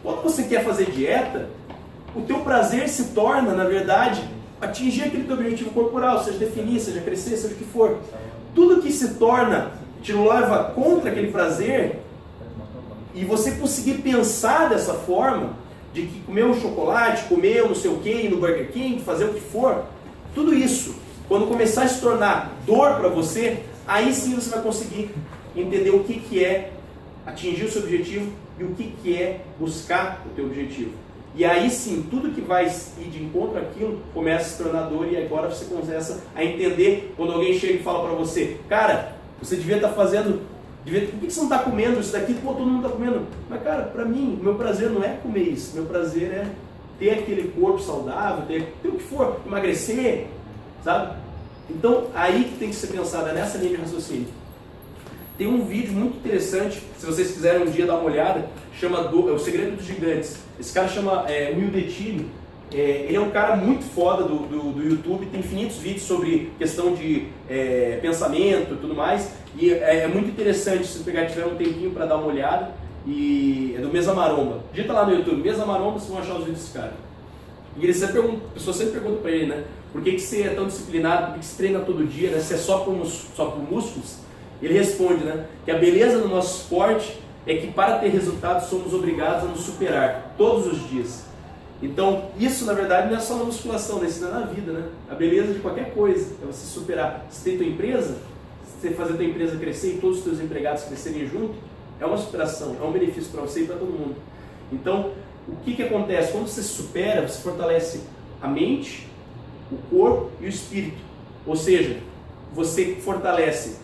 Quando você quer fazer dieta, o teu prazer se torna, na verdade, atingir aquele teu objetivo corporal, seja definir, seja crescer, seja o que for. Tudo que se torna, te leva contra aquele prazer, e você conseguir pensar dessa forma, de que comer um chocolate, comer não sei o que, ir no Burger King, fazer o que for, tudo isso, quando começar a se tornar dor para você, aí sim você vai conseguir entender o que é atingir o seu objetivo e o que é buscar o teu objetivo. E aí sim, tudo que vai ir de encontro àquilo começa a se tornar dor, e agora você começa a entender quando alguém chega e fala para você, cara, você devia estar fazendo, por que você não está comendo isso daqui? Pô, todo mundo está comendo. Mas cara, para mim, o meu prazer não é comer isso, meu prazer é ter aquele corpo saudável, ter o que for, emagrecer, sabe? Então, aí que tem que ser pensado, é nessa linha de raciocínio. Tem um vídeo muito interessante, se vocês quiserem um dia dar uma olhada, chama O Segredo dos Gigantes. Esse cara chama Will Detini. Ele é um cara muito foda do YouTube, tem infinitos vídeos sobre questão de pensamento e tudo mais, e é muito interessante se pegar, tiver um tempinho para dar uma olhada, e é do Mesa Maromba. Digita lá no YouTube, Mesa Maromba, vocês vão achar os vídeos desse cara. E ele sempre pergunta, a pessoa sempre pergunta para ele, né, por que você é tão disciplinado, por que você treina todo dia, né, se é só por músculos? Ele responde, né, que a beleza do nosso esporte é que para ter resultados somos obrigados a nos superar todos os dias. Então, isso na verdade não é só na musculação, né? Isso é na vida, né? A beleza de qualquer coisa é você superar. Se tem tua empresa, você fazer tua empresa crescer e todos os teus empregados crescerem junto, é uma superação, é um benefício para você e para todo mundo. Então, o que acontece? Quando você se supera, você fortalece a mente, o corpo e o espírito. Ou seja, você fortalece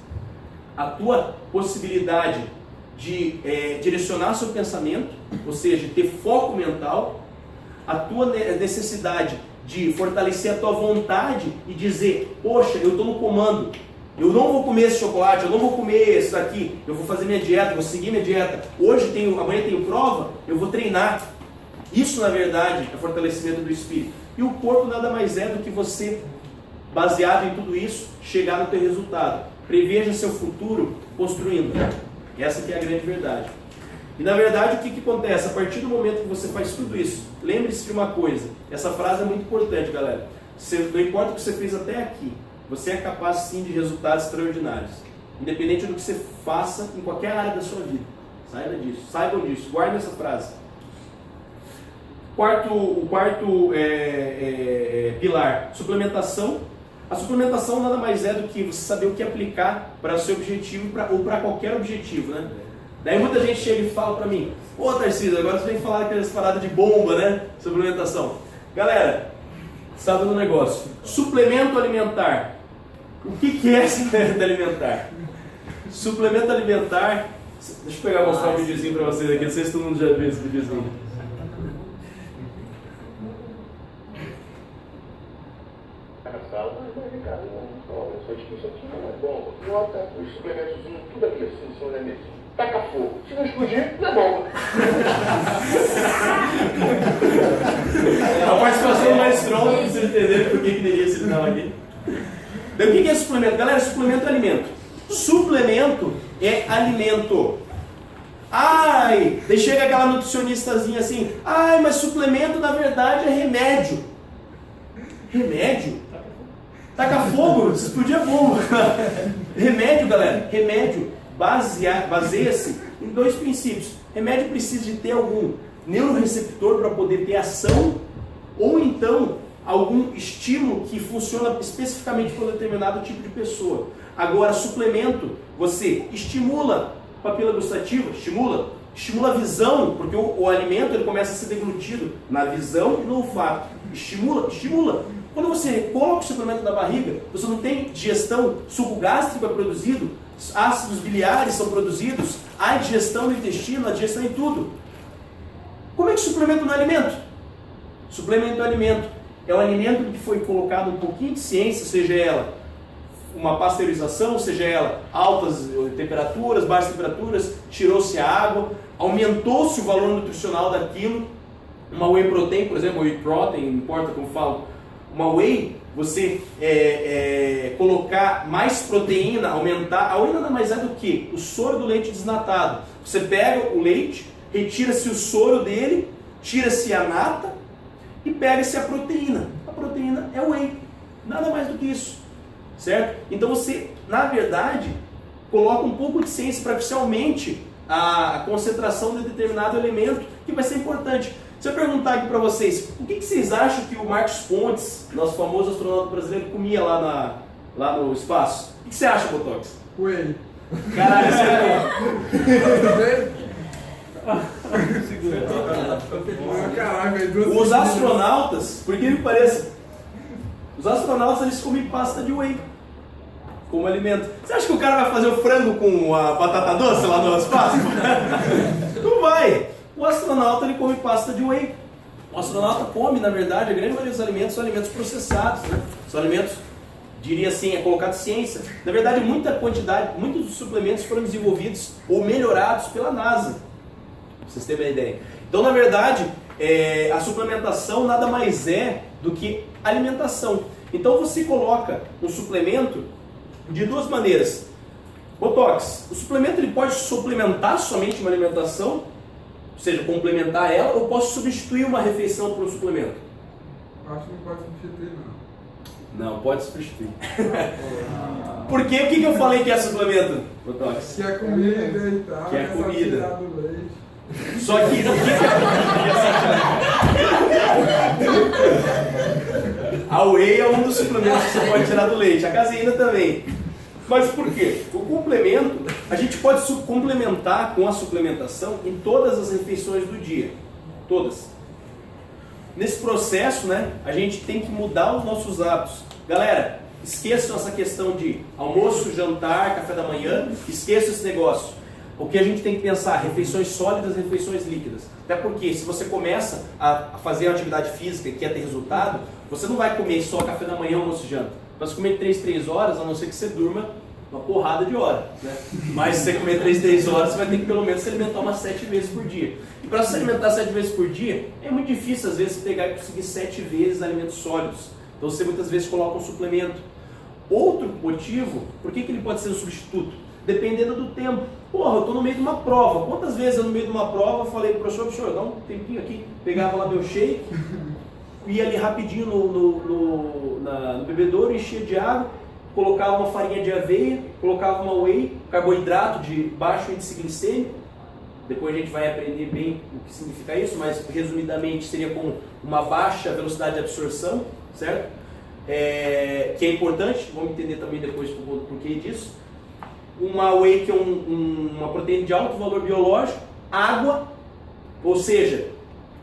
a tua possibilidade de direcionar seu pensamento, ou seja, ter foco mental, a tua necessidade de fortalecer a tua vontade e dizer, poxa, eu estou no comando, eu não vou comer esse chocolate, eu não vou comer isso daqui, eu vou fazer minha dieta, vou seguir minha dieta, amanhã tenho prova, eu vou treinar. Isso na verdade é fortalecimento do espírito. E o corpo nada mais é do que você, baseado em tudo isso, chegar no teu resultado. Preveja seu futuro construindo. Essa que é a grande verdade. E na verdade o que acontece? A partir do momento que você faz tudo isso, lembre-se de uma coisa, essa frase é muito importante, galera. Não importa o que você fez até aqui, você é capaz sim de resultados extraordinários. Independente do que você faça em qualquer área da sua vida. Saibam disso, guardem essa frase. O quarto pilar, suplementação. A suplementação nada mais é do que você saber o que aplicar para o seu objetivo ou para qualquer objetivo, né? Daí muita gente chega e fala pra mim, ô Tarcísio, agora você vem falar aquelas paradas de bomba, né? Suplementação. Galera, sabe do negócio? Suplemento alimentar. O que é suplemento alimentar? Suplemento alimentar... Deixa eu pegar e mostrar um videozinho pra vocês aqui, não sei se todo mundo já viu esse videozinho. Bota os suplementos, tudo aqui assim, são elementos. Taca fogo. Se não explodir, não é bomba. A participação mais strong, para vocês entenderem por que teria esse final aqui. Então, o que é suplemento? Galera, suplemento é alimento. Suplemento é alimento. Ai, daí chega aquela nutricionistazinha assim, ai, mas suplemento na verdade é remédio. Remédio? Taca fogo, se explodir é bomba. Remédio, galera, remédio baseia-se em dois princípios. Remédio precisa de ter algum neuroreceptor para poder ter ação, ou então algum estímulo que funciona especificamente para um determinado tipo de pessoa. Agora, suplemento, você estimula a papila gustativa, estimula a visão, porque o alimento ele começa a ser deglutido na visão e no olfato. Estimula. Quando você coloca o suplemento na barriga, você não tem digestão, suco gástrico é produzido, ácidos biliares são produzidos, há digestão no intestino, há digestão em tudo. Como é que suplemento não é alimento? Suplemento é alimento. É um alimento que foi colocado um pouquinho de ciência, seja ela uma pasteurização, seja ela altas temperaturas, baixas temperaturas, tirou-se a água, aumentou-se o valor nutricional daquilo. Uma whey protein, por exemplo, whey protein, não importa como falo, uma whey, você colocar mais proteína, aumentar, a whey nada mais é do que o soro do leite desnatado. Você pega o leite, retira-se o soro dele, tira-se a nata e pega-se a proteína. A proteína é o whey, nada mais do que isso, certo? Então você, na verdade, coloca um pouco de ciência para que você aumente a concentração de determinado elemento que vai ser importante. Se eu perguntar aqui para vocês, o que vocês acham que o Marcos Pontes, nosso famoso astronauta brasileiro, comia lá no espaço? O que você acha, Botox? Whey. Caralho, você Os astronautas, por que me pareça, os astronautas eles comem pasta de whey como alimento. Você acha que o cara vai fazer o frango com a batata doce lá no espaço? Não vai. O astronauta ele come pasta de whey. O astronauta come, na verdade, a grande maioria dos alimentos são alimentos processados, né? São alimentos, diria assim, é colocado ciência. Na verdade, muitos dos suplementos foram desenvolvidos ou melhorados pela NASA, pra vocês terem uma ideia. Então, na verdade, a suplementação nada mais é do que alimentação. Então, você coloca um suplemento de duas maneiras. Botox, o suplemento ele pode suplementar somente uma alimentação, ou seja, complementar ela, ou posso substituir uma refeição por um suplemento? Acho que não pode substituir, não. Não, pode substituir. Porque o que eu falei que é suplemento, Botox? Que é comida e tal. Que é comida. Do leite. Só que o que a whey é um dos suplementos que você pode tirar do leite, a caseína também. Mas por quê? O complemento, a gente pode complementar com a suplementação em todas as refeições do dia. Todas. Nesse processo, né, a gente tem que mudar os nossos hábitos. Galera, esqueçam essa questão de almoço, jantar, café da manhã, esqueçam esse negócio. O que a gente tem que pensar, refeições sólidas, refeições líquidas. Até porque se você começa a fazer uma atividade física e quer ter resultado, você não vai comer só café da manhã, almoço e janta. Para você comer 3 horas, a não ser que você durma uma porrada de hora, né? Mas se você comer 3 horas, você vai ter que pelo menos se alimentar umas 7 vezes por dia. E para se alimentar 7 vezes por dia, é muito difícil às vezes pegar e conseguir 7 vezes alimentos sólidos. Então você muitas vezes coloca um suplemento. Outro motivo, por que ele pode ser um substituto? Dependendo do tempo. Porra, eu estou no meio de uma prova. Quantas vezes eu no meio de uma prova falei pro professor, dá um tempinho aqui, pegava lá meu shake, ia ali rapidinho no bebedouro, enchia de água, colocava uma farinha de aveia, colocava uma whey, carboidrato de baixo índice glicêmico. Depois a gente vai aprender bem o que significa isso, mas resumidamente seria com uma baixa velocidade de absorção, certo? Que é importante, vamos entender também depois o porquê disso. Uma whey que é uma proteína de alto valor biológico, água, ou seja,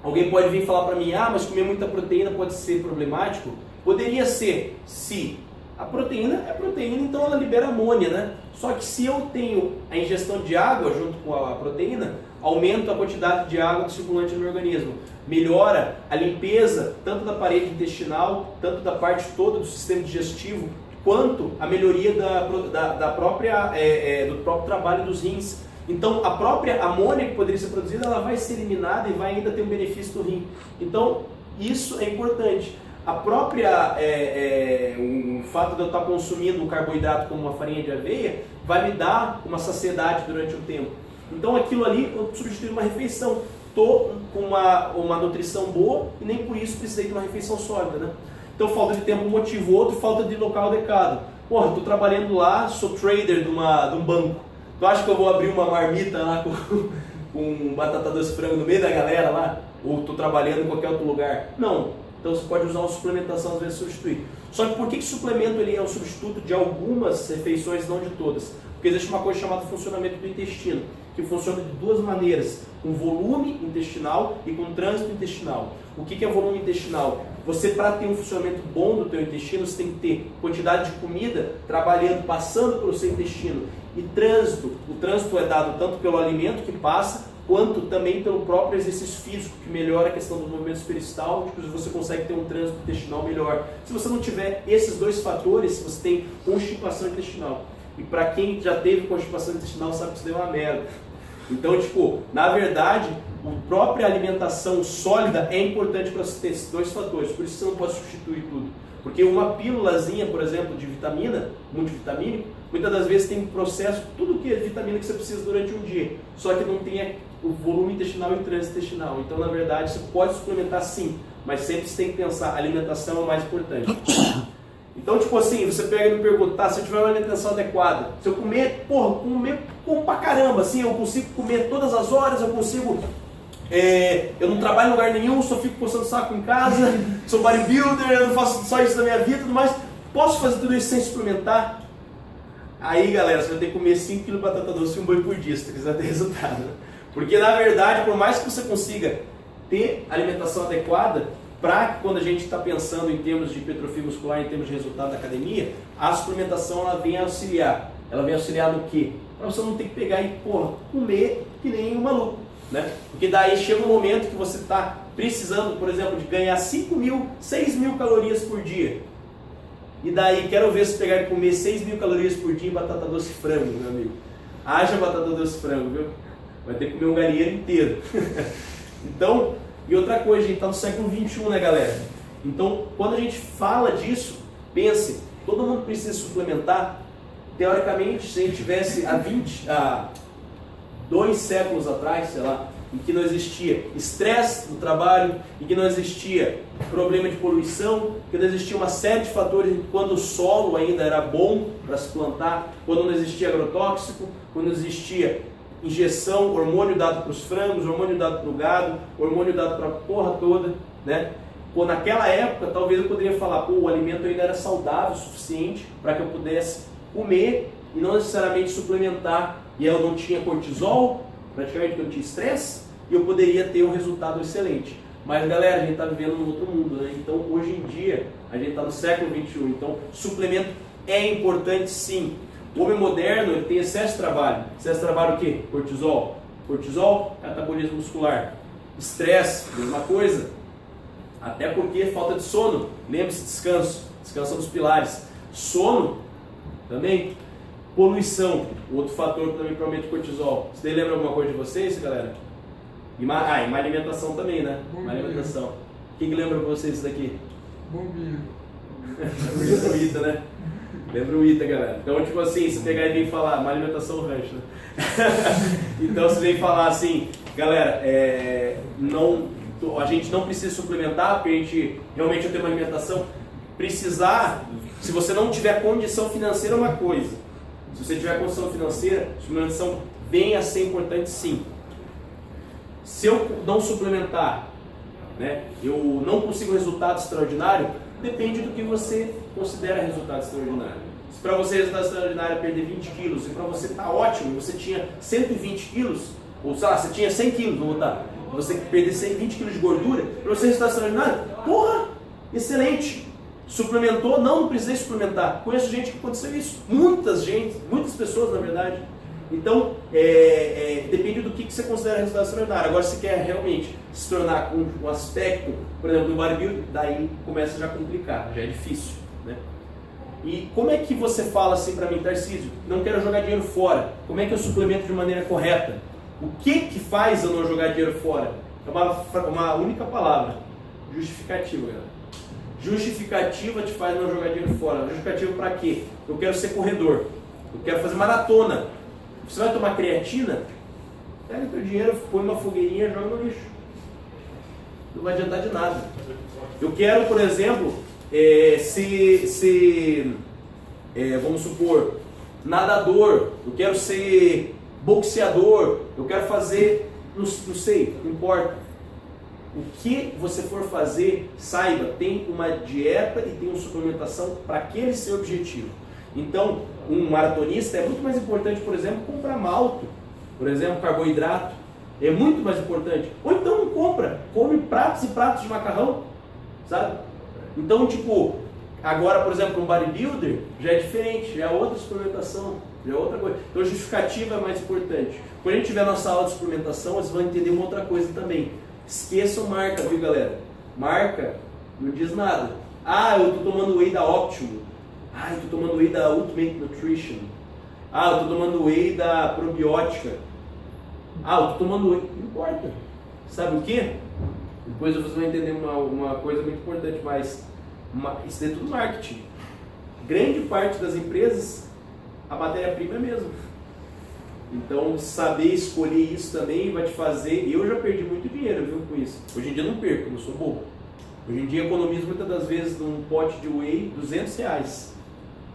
alguém pode vir falar para mim, mas comer muita proteína pode ser problemático. Poderia ser, se a proteína é proteína, então ela libera amônia, né? Só que se eu tenho a ingestão de água junto com a proteína, aumenta a quantidade de água circulante no meu organismo, melhora a limpeza tanto da parede intestinal, tanto da parte toda do sistema digestivo, quanto a melhoria do próprio trabalho dos rins. Então, a própria amônia que poderia ser produzida, ela vai ser eliminada e vai ainda ter um benefício do rim. Então, isso é importante. A própria, o fato de eu estar consumindo um carboidrato como uma farinha de aveia, vai me dar uma saciedade durante o tempo. Então, aquilo ali, eu substituí uma refeição. Estou com uma nutrição boa e nem por isso precisei de uma refeição sólida, né? Então, falta de tempo, um motivo, outro, falta de local adequado. Porra, estou trabalhando lá, sou trader de um banco. Tu acha que eu vou abrir uma marmita lá com batata doce frango no meio da galera lá? Ou estou trabalhando em qualquer outro lugar? Não. Então você pode usar uma suplementação, às vezes substituir. Só que por que suplemento ele é um substituto de algumas refeições, não de todas? Porque existe uma coisa chamada funcionamento do intestino, que funciona de duas maneiras, com volume intestinal e com trânsito intestinal. O que é volume intestinal? Você, para ter um funcionamento bom do teu intestino, você tem que ter quantidade de comida trabalhando, passando pelo seu intestino. E trânsito, o trânsito é dado tanto pelo alimento que passa, quanto também pelo próprio exercício físico, que melhora a questão dos movimentos peristálticos, você consegue ter um trânsito intestinal melhor. Se você não tiver esses dois fatores, você tem constipação intestinal. E para quem já teve constipação intestinal, sabe que isso deu uma merda. Então, na verdade, a própria alimentação sólida é importante para você ter esses dois fatores, por isso você não pode substituir tudo. Porque uma pílulazinha, por exemplo, de vitamina, multivitamínico, muitas das vezes tem um processo, tudo que é vitamina que você precisa durante um dia, só que não tem o volume intestinal e o trânsito intestinal. Então, na verdade, você pode suplementar sim, mas sempre você tem que pensar, a alimentação é o mais importante. Então, tipo assim, você pega e me pergunta, tá, se eu tiver uma alimentação adequada, se eu comer, porra, como pra caramba, assim, eu consigo comer todas as horas, eu consigo, eu não trabalho em lugar nenhum, só fico coçando saco em casa, sou bodybuilder, eu não faço só isso na minha vida e tudo mais, posso fazer tudo isso sem suplementar? Aí, galera, você vai ter que comer 5 kg de batata doce e um boi por dia, se você quiser ter resultado, né? Porque, na verdade, por mais que você consiga ter alimentação adequada, para quando a gente está pensando em termos de hipertrofia muscular, em termos de resultado da academia, a suplementação ela vem auxiliar. Ela vem auxiliar no quê? Para você não ter que pegar e, porra, comer que nem um maluco, né? Porque daí chega um momento que você está precisando, por exemplo, de ganhar 5.000, 6.000 calorias por dia. E daí, quero ver se pegar e comer 6.000 calorias por dia em batata doce e frango, meu amigo. Haja batata doce e frango, viu? Vai ter que comer um galinheiro inteiro. Então, e outra coisa, a gente está no século XXI, né, galera? Então, quando a gente fala disso, pense, todo mundo precisa suplementar. Teoricamente, se a gente tivesse há 2 séculos atrás, sei lá, em que não existia estresse no trabalho, em que não existia problema de poluição, que não existia uma série de fatores quando o solo ainda era bom para se plantar, quando não existia agrotóxico, quando não existia injeção, hormônio dado para os frangos, hormônio dado para o gado, hormônio dado para a porra toda, né? Pô, naquela época, talvez eu poderia falar, pô, o alimento ainda era saudável o suficiente para que eu pudesse comer e não necessariamente suplementar. E eu não tinha cortisol, praticamente não tinha estresse, e eu poderia ter um resultado excelente. Mas, galera, a gente está vivendo num outro mundo, né? Então, hoje em dia, a gente está no século XXI, então, suplemento é importante sim. O homem moderno ele tem excesso de trabalho. Excesso de trabalho o quê? Cortisol. Cortisol, catabolismo muscular. Estresse, mesma coisa. Até porque falta de sono. Lembre-se, descanso. Descanso é um dos pilares. Sono, também. Poluição, outro fator que também promete cortisol. Você lembra alguma coisa de vocês, galera? E má alimentação também, né? Má alimentação. Quem que lembra pra vocês isso daqui? Bombinha. Lembra o Ita, né? Lembra o Ita, galera. Então, tipo assim, se pegar e vem falar, má alimentação rancho, né? Então, se vem falar assim, galera, a gente não precisa suplementar, porque a gente realmente tem uma alimentação. Precisar, se você não tiver condição financeira, é uma coisa. Se você tiver condição financeira, suplementação vem a ser importante sim. Se eu não suplementar, né, eu não consigo resultado extraordinário, depende do que você considera resultado extraordinário. Se para você resultado extraordinário é perder 20 quilos, e para você está ótimo, você tinha 120 quilos, ou sei lá, você tinha 100 quilos, vamos botar, você perder 20 quilos de gordura, para você resultado extraordinário, porra, excelente! Suplementou? Não precisei suplementar. Conheço gente que aconteceu isso. Muitas pessoas, na verdade. Então, depende do que você considera resultado extraordinário. Agora, se quer realmente se tornar com um aspecto, por exemplo, do bodybuilding, daí começa já a complicar, já é difícil, né? E como é que você fala assim para mim, Tarcísio, não quero jogar dinheiro fora, como é que eu suplemento de maneira correta? O que faz eu não jogar dinheiro fora? É uma única palavra, justificativa, galera. Justificativa te faz não jogar dinheiro fora. Justificativa para quê? Eu quero ser corredor, eu quero fazer maratona. Você vai tomar creatina? Pega o teu dinheiro, põe uma fogueirinha e joga no lixo. Não vai adiantar de nada. Eu quero, por exemplo, vamos supor, nadador, eu quero ser boxeador, eu quero fazer, não sei, não importa. O que você for fazer, saiba, tem uma dieta e tem uma suplementação para aquele seu objetivo. Então, um maratonista é muito mais importante, por exemplo, comprar malto, por exemplo, carboidrato, é muito mais importante. Ou então não compra, come pratos e pratos de macarrão, sabe? Então, tipo, agora, por exemplo, um bodybuilder já é diferente, já é outra suplementação, já é outra coisa. Então, a justificativa é mais importante. Quando a gente tiver nossa aula de suplementação, vocês vão entender uma outra coisa também. Esqueçam marca, viu, galera? Marca não diz nada. Ah, eu tô tomando whey da Optimum. Ah, eu tô tomando whey da Ultimate Nutrition. Ah, eu tô tomando whey da Probiótica. Ah, eu tô tomando whey. Não importa. Sabe o que? Depois vocês vão entender uma coisa muito importante, mas isso é tudo marketing. Grande parte das empresas, a matéria-prima é mesmo. Então, saber escolher isso também vai te fazer... Eu já perdi muito dinheiro, viu, com isso. Hoje em dia não perco, não sou bobo. Hoje em dia economizo muitas das vezes num pote de whey R$200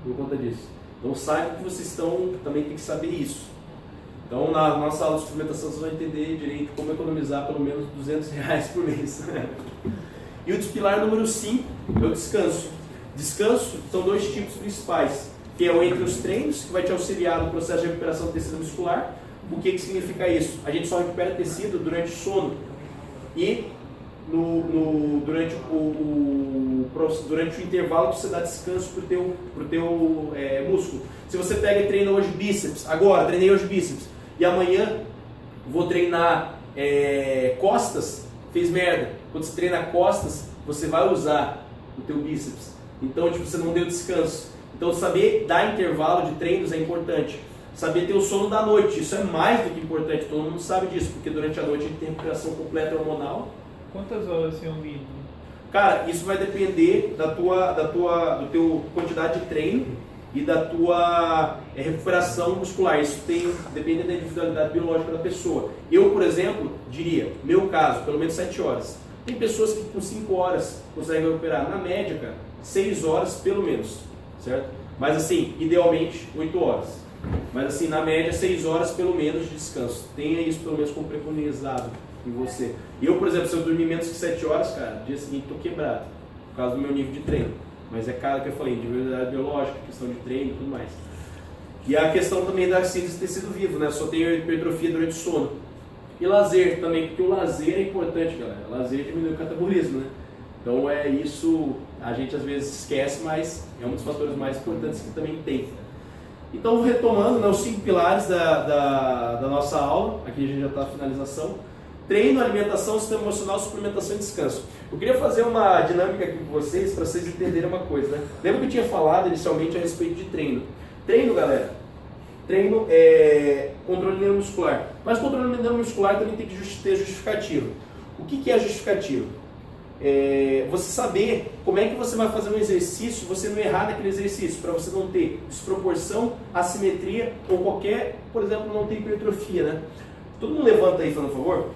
por conta disso. Então, saiba que vocês também tem que saber isso. Então, na nossa aula de suplementação, vocês vão entender direito como economizar pelo menos R$200 por mês. E o pilar número 5 é o descanso. Descanso são 2 tipos principais, que é o entre os treinos, que vai te auxiliar no processo de recuperação do tecido muscular. O que significa isso? A gente só recupera tecido durante o sono e durante o intervalo que você dá descanso para o teu músculo. Se você pega e treina hoje bíceps, agora treinei hoje bíceps, e amanhã vou treinar costas, fez merda. Quando você treina costas, você vai usar o teu bíceps. Então, tipo, você não deu descanso. Então, saber dar intervalo de treinos é importante. Saber ter o sono da noite, isso é mais do que importante. Todo mundo sabe disso, porque durante a noite a gente tem recuperação completa hormonal. Quantas horas é um vídeo? Cara, isso vai depender da teu quantidade de treino e da tua recuperação muscular. Isso depende da individualidade biológica da pessoa. Eu, por exemplo, diria, meu caso, pelo menos 7 horas. Tem pessoas que com 5 horas conseguem recuperar. Na média, cara, 6 horas pelo menos, certo? Mas assim, idealmente 8 horas. Mas assim, na média 6 horas pelo menos de descanso. Tenha isso pelo menos como preconizado em você. Eu, por exemplo, se eu dormir menos que 7 horas, cara, no dia seguinte estou quebrado, por causa do meu nível de treino. Mas é claro que eu falei, individualidade biológica, questão de treino e tudo mais. E a questão também da síntese de tecido vivo, né? Só tenho hipertrofia durante o sono. E lazer também, porque o lazer é importante, galera. O lazer diminui o catabolismo, né? Então é isso, a gente às vezes esquece, mas é um dos fatores mais importantes que também tem. Então, retomando, né, os 5 pilares da nossa aula, aqui a gente já está na finalização. Treino, alimentação, sistema emocional, suplementação e descanso. Eu queria fazer uma dinâmica aqui com vocês, para vocês entenderem uma coisa, né? Lembra que eu tinha falado inicialmente a respeito de treino? Treino, galera, treino é controle neuromuscular. Mas controle neuromuscular também tem que ter justificativo. O que é justificativo? Você saber como é que você vai fazer um exercício, você não errar naquele exercício, para você não ter desproporção, assimetria ou qualquer, por exemplo, não ter hipertrofia, né? Todo mundo levanta aí, por favor.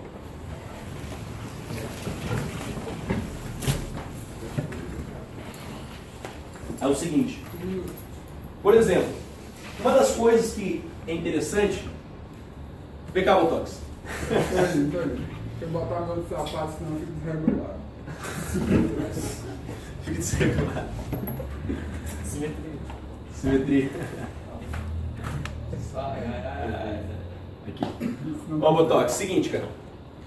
É o seguinte, por exemplo, uma das coisas que é interessante, pegar botox. Tem que botar agora no sapato, senão fica desregulado. Fica desregulado. Simetria. Aqui. Ó, botox, seguinte, cara.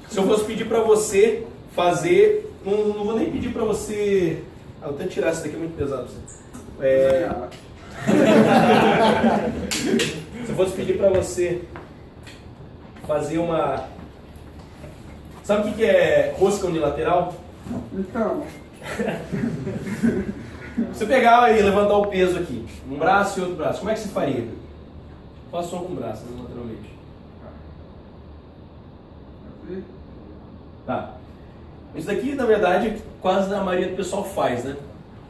Se eu fosse pedir pra você fazer, não vou nem pedir pra você. Vou até tirar isso daqui, é muito pesado. Se eu fosse pedir pra você fazer uma... Sabe o que é rosca unilateral? Então, Você pegar e levantar o peso aqui, um braço e outro braço, como é que você faria? Faça só com um braço, lateralmente. assim, Tá. Isso daqui, na verdade, quase a maioria do pessoal faz, né?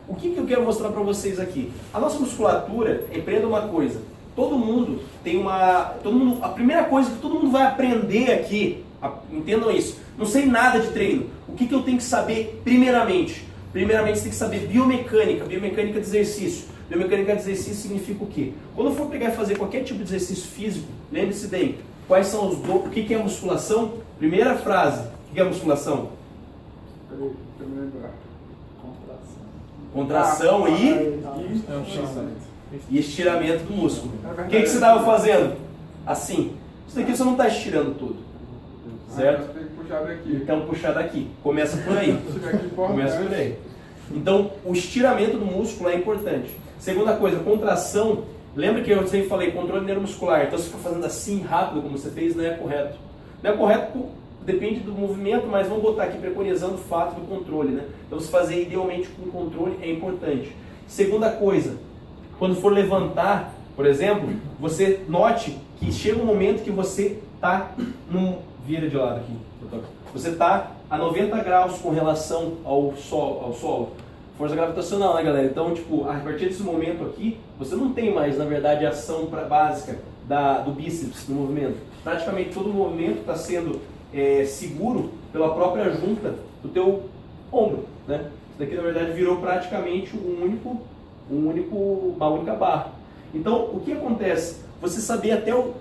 O que eu quero mostrar pra vocês aqui? A nossa musculatura, empreenda uma coisa. Todo mundo tem a primeira coisa que todo mundo vai aprender aqui, entendam isso, não sei nada de treino. O que eu tenho que saber primeiramente? Primeiramente você tem que saber biomecânica de exercício. Biomecânica de exercício significa o quê? Quando eu for pegar e fazer qualquer tipo de exercício físico, lembre-se bem, quais são o que é musculação? Primeira frase, o que é musculação? peraí, deixa eu me lembrar. Contração e estiramento do músculo. O que você estava fazendo? Assim. Isso daqui você não está estirando tudo. Certo? Tem que puxar daqui. Então puxar daqui. Começa por aí. Começa por aí. Então o estiramento do músculo é importante. Segunda coisa, contração. Lembra que eu sempre falei controle neuromuscular. Então você fica fazendo assim rápido como você fez, não é correto. Não é correto, depende do movimento, mas vamos botar aqui preconizando o fato do controle, né? Então se fazer idealmente com controle é importante. Segunda coisa, quando for levantar, por exemplo, você note que chega um momento que você está vira de lado aqui. Você está a 90 graus com relação ao solo. Força gravitacional, né, galera? Então, tipo, a partir desse momento aqui, você não tem mais, na verdade, ação básica do bíceps no movimento. Praticamente todo o movimento está sendo seguro pela própria junta do teu ombro, né? Isso daqui na verdade virou praticamente uma única barra. Então o que acontece? Você saber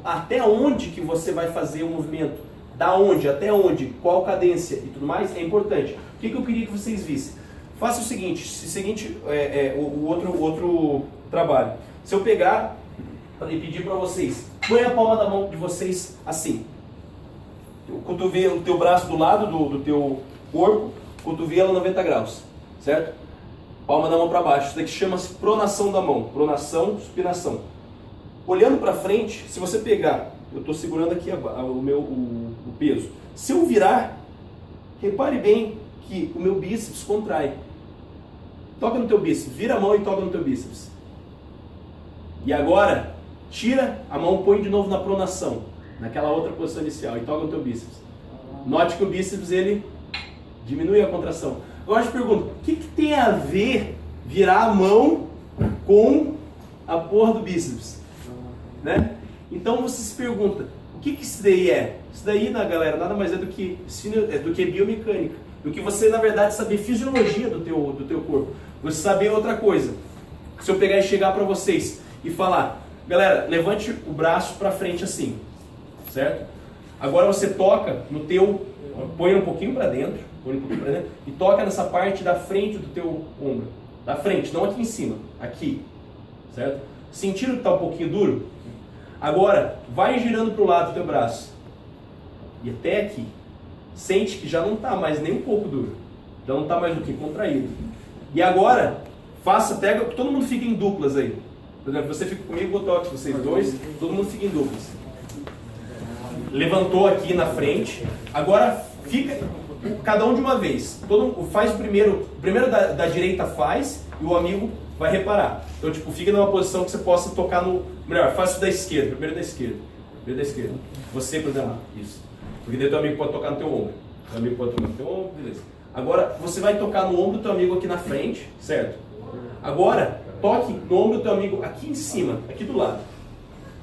até onde que você vai fazer o movimento, da onde, até onde, qual cadência e tudo mais é importante. O que eu queria que vocês vissem? Faça o seguinte, o outro trabalho. Se eu pegar e pedir para vocês, põe a palma da mão de vocês assim. O cotovelo, o teu braço do lado do teu corpo, cotovelo 90 graus, certo? Palma da mão para baixo. Isso daqui chama-se pronação da mão. Pronação, supinação. Olhando para frente, se você pegar, eu estou segurando aqui o peso. Se eu virar, repare bem que o meu bíceps contrai. Toca no teu bíceps, vira a mão e toca no teu bíceps. E agora, tira a mão, põe de novo na pronação, naquela outra posição inicial, e toca no teu bíceps. Note que o bíceps, ele diminui a contração. Agora eu te pergunto, o que tem a ver virar a mão com a porra do bíceps? Né? Então você se pergunta, o que isso daí é? Isso daí, galera, nada mais é do que biomecânica. Do que você, na verdade, saber fisiologia do teu corpo. Você saber outra coisa. Se eu pegar e chegar para vocês e falar, galera, levante o braço para frente assim, certo? Agora você toca no teu, põe um pouquinho para dentro, e toca nessa parte da frente do teu ombro. Da frente, não aqui em cima, aqui, certo? Sentindo que está um pouquinho duro? Agora, vai girando para o lado do teu braço. E até aqui. Sente que já não está mais nem um pouco duro. Já não está mais do que contraído. E agora, pega, todo mundo fica em duplas aí. Por exemplo, você fica comigo, botox, vocês dois, todo mundo fica em duplas. Levantou aqui na frente. Agora, fica cada um de uma vez. Faz o primeiro da direita faz e o amigo vai reparar. Então, tipo, fica numa posição que você possa tocar no... Melhor, faz o da esquerda, primeiro da esquerda. Você, por exemplo, isso. Porque daí teu amigo pode tocar no teu ombro. Teu amigo pode tocar no teu ombro, beleza. Agora, você vai tocar no ombro do teu amigo aqui na frente, certo? Agora, toque no ombro do teu amigo aqui em cima, aqui do lado.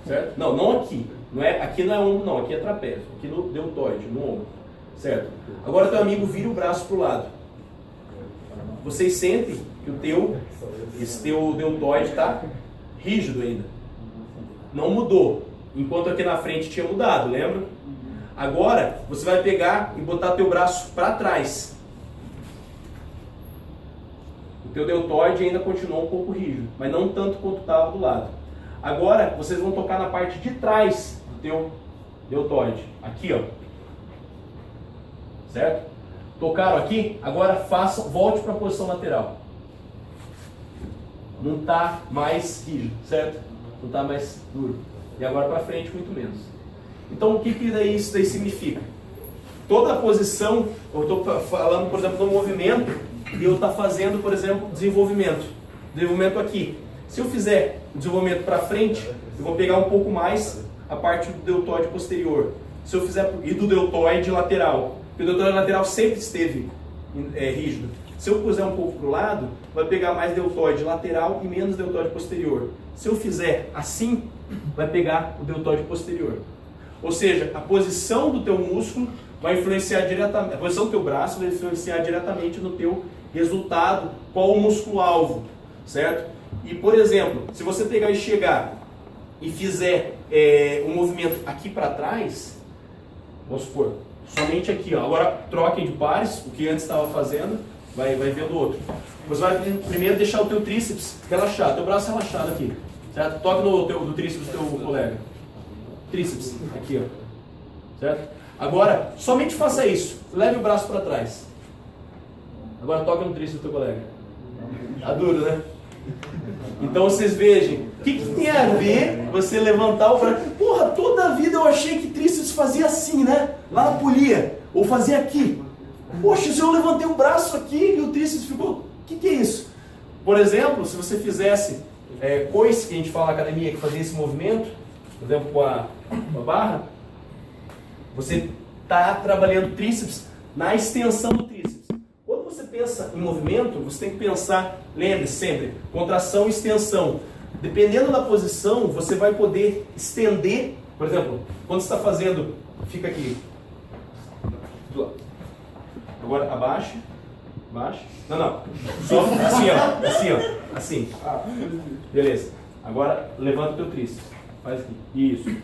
Certo? Não aqui. Aqui não é ombro, não. Aqui é trapézio. Aqui no deltoide, no ombro. Certo? Agora, teu amigo vira o braço pro lado. Vocês sentem que esse teu deltoide está rígido ainda. Não mudou. Enquanto aqui na frente tinha mudado, lembra? Agora, você vai pegar e botar teu braço para trás. O teu deltoide ainda continuou um pouco rígido, mas não tanto quanto estava do lado. Agora, vocês vão tocar na parte de trás do teu deltoide. Aqui, ó. Certo? Tocaram aqui? Agora volte para a posição lateral. Não está mais rígido, certo? Não está mais duro. E agora para frente, muito menos. Então, o que isso daí significa? Toda a posição, eu estou falando, por exemplo, no movimento, e eu estou fazendo, por exemplo, desenvolvimento aqui. Se eu fizer o desenvolvimento para frente, eu vou pegar um pouco mais a parte do deltoide posterior. Se eu fizer, e do deltoide lateral, porque o deltoide lateral sempre esteve rígido. Se eu puser um pouco para o lado, vai pegar mais deltoide lateral e menos deltoide posterior. Se eu fizer assim, vai pegar o deltoide posterior. Ou seja, a posição do teu músculo vai influenciar diretamente, a posição do teu braço vai influenciar diretamente no teu resultado, qual o músculo-alvo, certo? E, por exemplo, se você pegar e chegar e fizer um movimento aqui para trás, vamos supor, somente aqui, ó. Agora troquem de pares, o que antes estava fazendo, vai vendo o outro. Você vai primeiro deixar o teu tríceps relaxado, teu braço relaxado aqui, certo? Toque no tríceps do teu colega. Tríceps, aqui, ó. Certo? Agora, somente faça isso. Leve o braço para trás. Agora toca no tríceps do teu colega. Tá duro, né? Então vocês vejam, o que tem a ver você levantar o braço? Porra, toda a vida eu achei que tríceps fazia assim, né? Lá na polia. Ou fazia aqui. Poxa, se eu levantei o braço aqui e o tríceps ficou... O que é isso? Por exemplo, se você fizesse coice, que a gente fala na academia, que fazia esse movimento, por exemplo, com a barra, você está trabalhando tríceps na extensão do tríceps. Quando você pensa em movimento, você tem que pensar, lembre-se sempre, contração e extensão. Dependendo da posição, você vai poder estender. Por exemplo, quando você está fazendo, fica aqui. Agora abaixa. Baixa. Não. Só assim, ó. Assim, ó. Assim. Beleza. Agora levanta o teu tríceps. Faz aqui. Isso.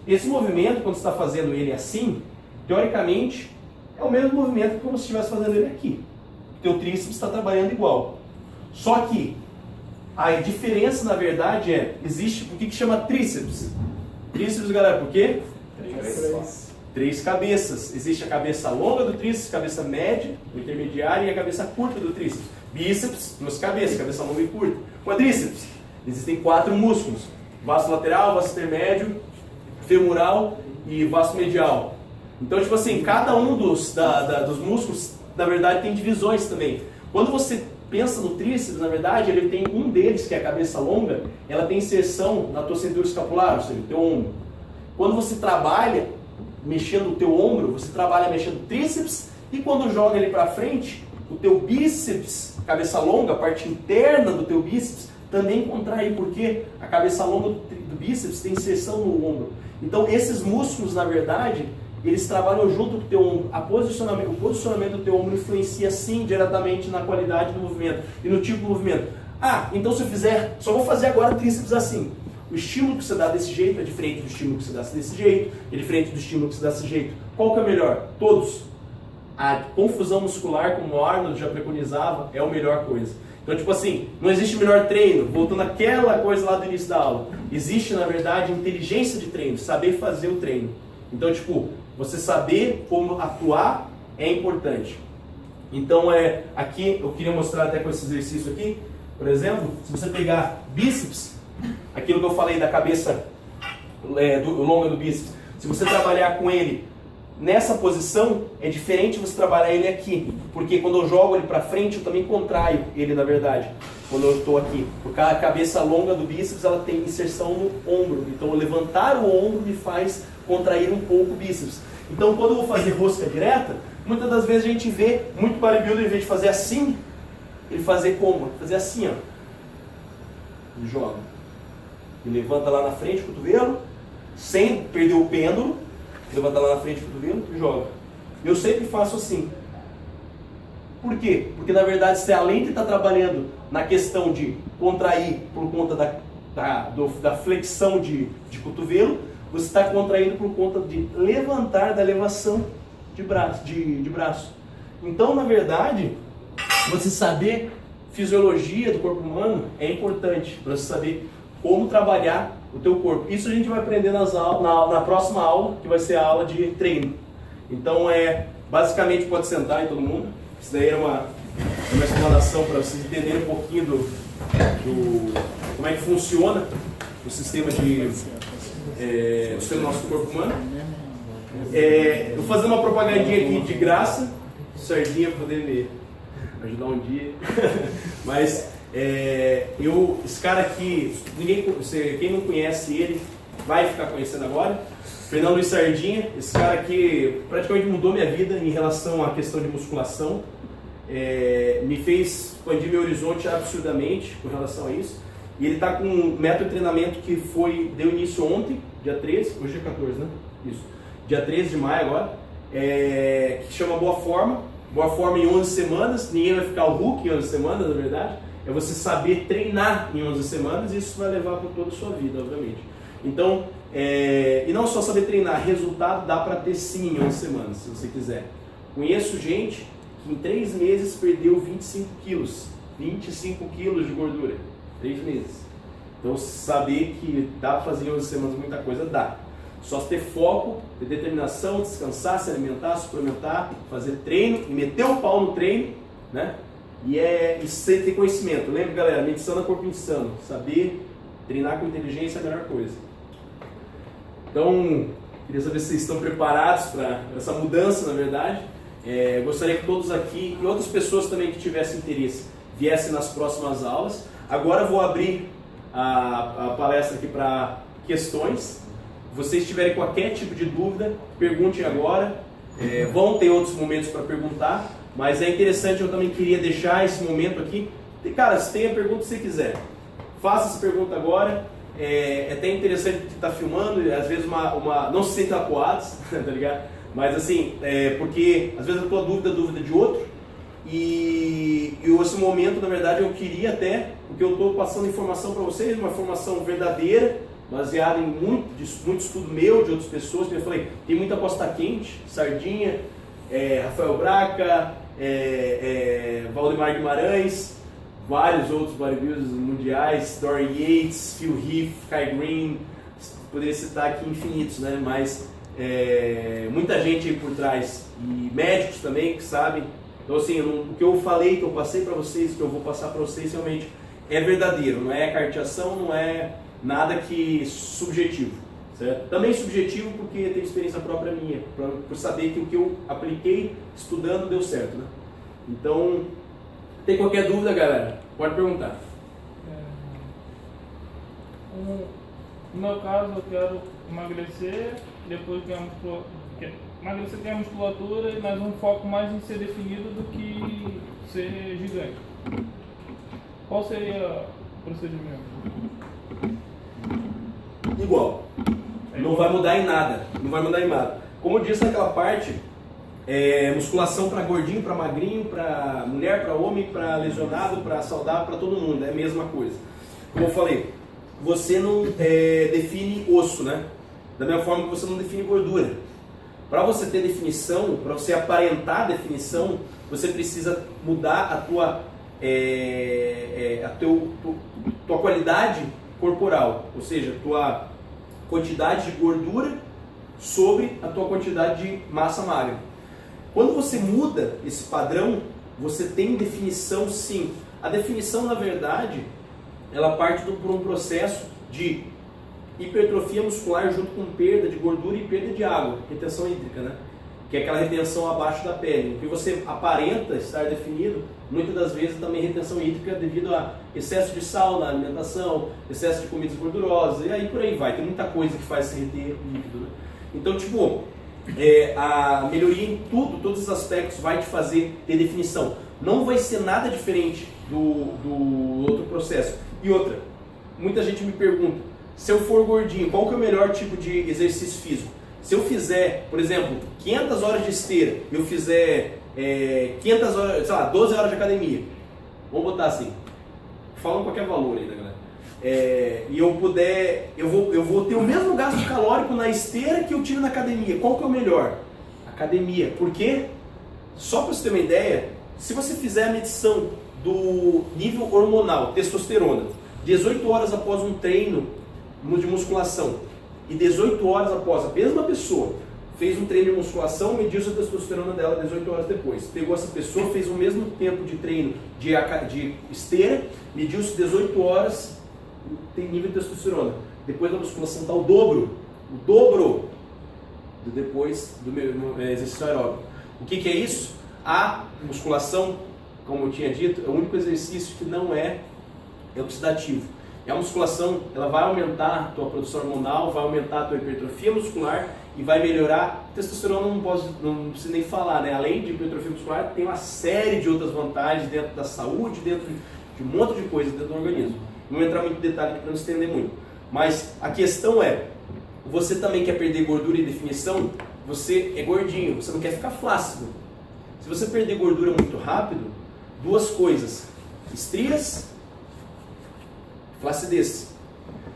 Esse movimento, quando você está fazendo ele assim, teoricamente, é o mesmo movimento que como se estivesse fazendo ele aqui. O teu tríceps está trabalhando igual. Só que a diferença, na verdade, existe, por que chama tríceps? Tríceps, galera, por quê? Três cabeças. Existe a cabeça longa do tríceps, cabeça média, intermediária e a cabeça curta do tríceps. Bíceps, duas cabeças, cabeça longa e curta. Quadríceps, existem 4 músculos. Vasto lateral, vasto intermédio, femoral e vasto medial. Então, tipo assim, cada um dos músculos, na verdade, tem divisões também. Quando você pensa no tríceps, na verdade, ele tem um deles, que é a cabeça longa, ela tem inserção na tua cintura escapular, ou seja, no teu ombro. Quando você trabalha mexendo o teu ombro, você trabalha mexendo o tríceps, e quando joga ele para frente, o teu bíceps, cabeça longa, a parte interna do teu bíceps, também contrai, porque a cabeça longa do bíceps tem inserção no ombro. Então, esses músculos, na verdade, eles trabalham junto com o teu ombro. O posicionamento do teu ombro influencia, sim, diretamente na qualidade do movimento e no tipo de movimento. Ah, então se eu fizer, só vou fazer agora tríceps assim. O estímulo que você dá desse jeito é diferente do estímulo que você dá desse jeito, é diferente do estímulo que você dá desse jeito. Qual que é o melhor? Todos. A confusão muscular, como o Arnold já preconizava, é a melhor coisa. Então, tipo assim, não existe melhor treino, voltando àquela coisa lá do início da aula. Existe, na verdade, inteligência de treino, saber fazer o treino. Então, tipo, você saber como atuar é importante. Então, aqui eu queria mostrar até com esse exercício aqui, por exemplo, se você pegar bíceps, aquilo que eu falei da cabeça longa do bíceps, se você trabalhar com ele nessa posição, é diferente você trabalhar ele aqui, porque quando eu jogo ele para frente, eu também contraio ele, na verdade, quando eu estou aqui, porque a cabeça longa do bíceps, ela tem inserção no ombro, então levantar o ombro me faz contrair um pouco o bíceps. Então, quando eu vou fazer rosca direta, muitas das vezes a gente vê muito bodybuilder, em vez de fazer assim, ele fazer como? Fazer assim, ó. Ele joga. Ele levanta lá na frente o cotovelo, sem perder o pêndulo, levanta lá na frente o cotovelo e joga. Eu sempre faço assim. Por quê? Porque na verdade você, além de estar trabalhando na questão de contrair por conta da flexão de cotovelo, você está contraindo por conta de levantar da elevação de braço. Então, na verdade, você saber fisiologia do corpo humano é importante para você saber como trabalhar o teu corpo. Isso a gente vai aprender na próxima aula, que vai ser a aula de treino. Então, basicamente, pode sentar aí todo mundo. Isso daí é uma explanação para vocês entenderem um pouquinho como é que funciona o sistema do nosso corpo humano. Eu vou fazer uma propagandinha aqui de graça, Sardinha poder me ajudar um dia. Mas esse cara aqui, quem não conhece ele vai ficar conhecendo agora. Fernando Luiz Sardinha, esse cara aqui praticamente mudou minha vida em relação à questão de musculação. Me fez expandir meu horizonte absurdamente com relação a isso. E ele está com um método de treinamento que deu início ontem, dia 13, hoje é 14, né? Isso. Dia 13 de maio agora, que chama Boa Forma. Boa Forma em 11 semanas, ninguém vai ficar o Hulk em 11 semanas, na verdade. É você saber treinar em 11 semanas e isso vai levar para toda a sua vida, obviamente. Então, e não só saber treinar, resultado dá para ter sim em 11 semanas, se você quiser. Conheço gente que em 3 meses perdeu 25 quilos, 25 quilos de gordura, 3 meses. Então, saber que dá para fazer em 11 semanas muita coisa, dá. Só ter foco, ter determinação, descansar, se alimentar, suplementar, fazer treino e meter o pau no treino, né? E ter conhecimento. Lembra, galera, medicina é corpo insano. Saber treinar com inteligência é a melhor coisa. Então, queria saber se vocês estão preparados para essa mudança, na verdade. Gostaria que todos aqui e outras pessoas também que tivessem interesse viessem nas próximas aulas. Agora eu vou abrir a palestra aqui para questões. Se vocês tiverem qualquer tipo de dúvida, perguntem agora. Vão ter outros momentos para perguntar, mas é interessante, eu também queria deixar esse momento aqui. Cara, se tem a pergunta que você quiser, faça essa pergunta agora. É até interessante estar filmando, às vezes não se sentem acuados, tá ligado? Mas assim, porque às vezes a tua dúvida é dúvida de outro, e esse momento, na verdade, eu queria até, porque eu estou passando informação para vocês, uma informação verdadeira, baseada em muito estudo meu, de outras pessoas, que eu falei, tem muita aposta quente, Sardinha, Rafael Braca, Valdemar Guimarães, vários outros bodybuilders mundiais, Dorian Yates, Phil Heath, Kai Green, poderia citar aqui infinitos, né? Mas muita gente aí por trás, e médicos também que sabem. Então assim, o que eu falei, que eu passei para vocês, que eu vou passar para vocês realmente é verdadeiro, não é carteação, não é nada que subjetivo, certo? Também subjetivo porque tem experiência própria minha, por saber que o que eu apliquei estudando deu certo, né? Então, tem qualquer dúvida, galera? Pode perguntar. No meu caso, eu quero emagrecer, depois ganhar musculatura, mas um foco mais em ser definido do que ser gigante. Qual seria o procedimento? Igual. Não vai mudar em nada. Não vai mudar em nada. Como eu disse naquela parte, musculação para gordinho, para magrinho, para mulher, para homem, para lesionado, para saudável, para todo mundo. É a mesma coisa. Como eu falei, você não define osso, né? Da mesma forma que você não define gordura. Para você ter definição, para você aparentar definição, você precisa mudar a tua qualidade corporal, ou seja, tua quantidade de gordura sobre a tua quantidade de massa magra. Quando você muda esse padrão, você tem definição, sim. A definição, na verdade, ela parte por um processo de hipertrofia muscular junto com perda de gordura e perda de água, retenção hídrica, né? Que é aquela retenção abaixo da pele. O que você aparenta estar definido, muitas das vezes também retenção hídrica devido a excesso de sal na alimentação, excesso de comidas gordurosas, e aí por aí vai. Tem muita coisa que faz se reter líquido, né? Então, tipo, a melhoria em todos os aspectos vai te fazer ter definição. Não vai ser nada diferente do outro processo. E outra, muita gente me pergunta, se eu for gordinho, qual que é o melhor tipo de exercício físico? Se eu fizer, por exemplo, 500 horas de esteira, e eu fizer 500 horas, sei lá, 12 horas de academia, vamos botar assim, falando qualquer valor aí, né, galera? E eu vou ter o mesmo gasto calórico na esteira que eu tive na academia. Qual que é o melhor? Academia. Por quê? Só para você ter uma ideia, se você fizer a medição do nível hormonal, testosterona, 18 horas após um treino de musculação e 18 horas após, a mesma pessoa fez um treino de musculação, mediu a testosterona dela 18 horas depois. Pegou essa pessoa, fez o mesmo tempo de treino de esteira, mediu-se 18 horas, tem nível de testosterona. Depois da musculação está o dobro depois do exercício aeróbico. O que é isso? A musculação, como eu tinha dito, é o único exercício que não é oxidativo. E a musculação, ela vai aumentar a tua produção hormonal, vai aumentar a tua hipertrofia muscular e vai melhorar. Testosterona não preciso nem falar, né? Além de hipertrofia muscular, tem uma série de outras vantagens dentro da saúde, dentro de um monte de coisa dentro do organismo. Não vou entrar muito em detalhe para não estender muito. Mas a questão é, você também quer perder gordura e definição, você é gordinho, você não quer ficar flácido. Se você perder gordura muito rápido, duas coisas, estrias, flacidez.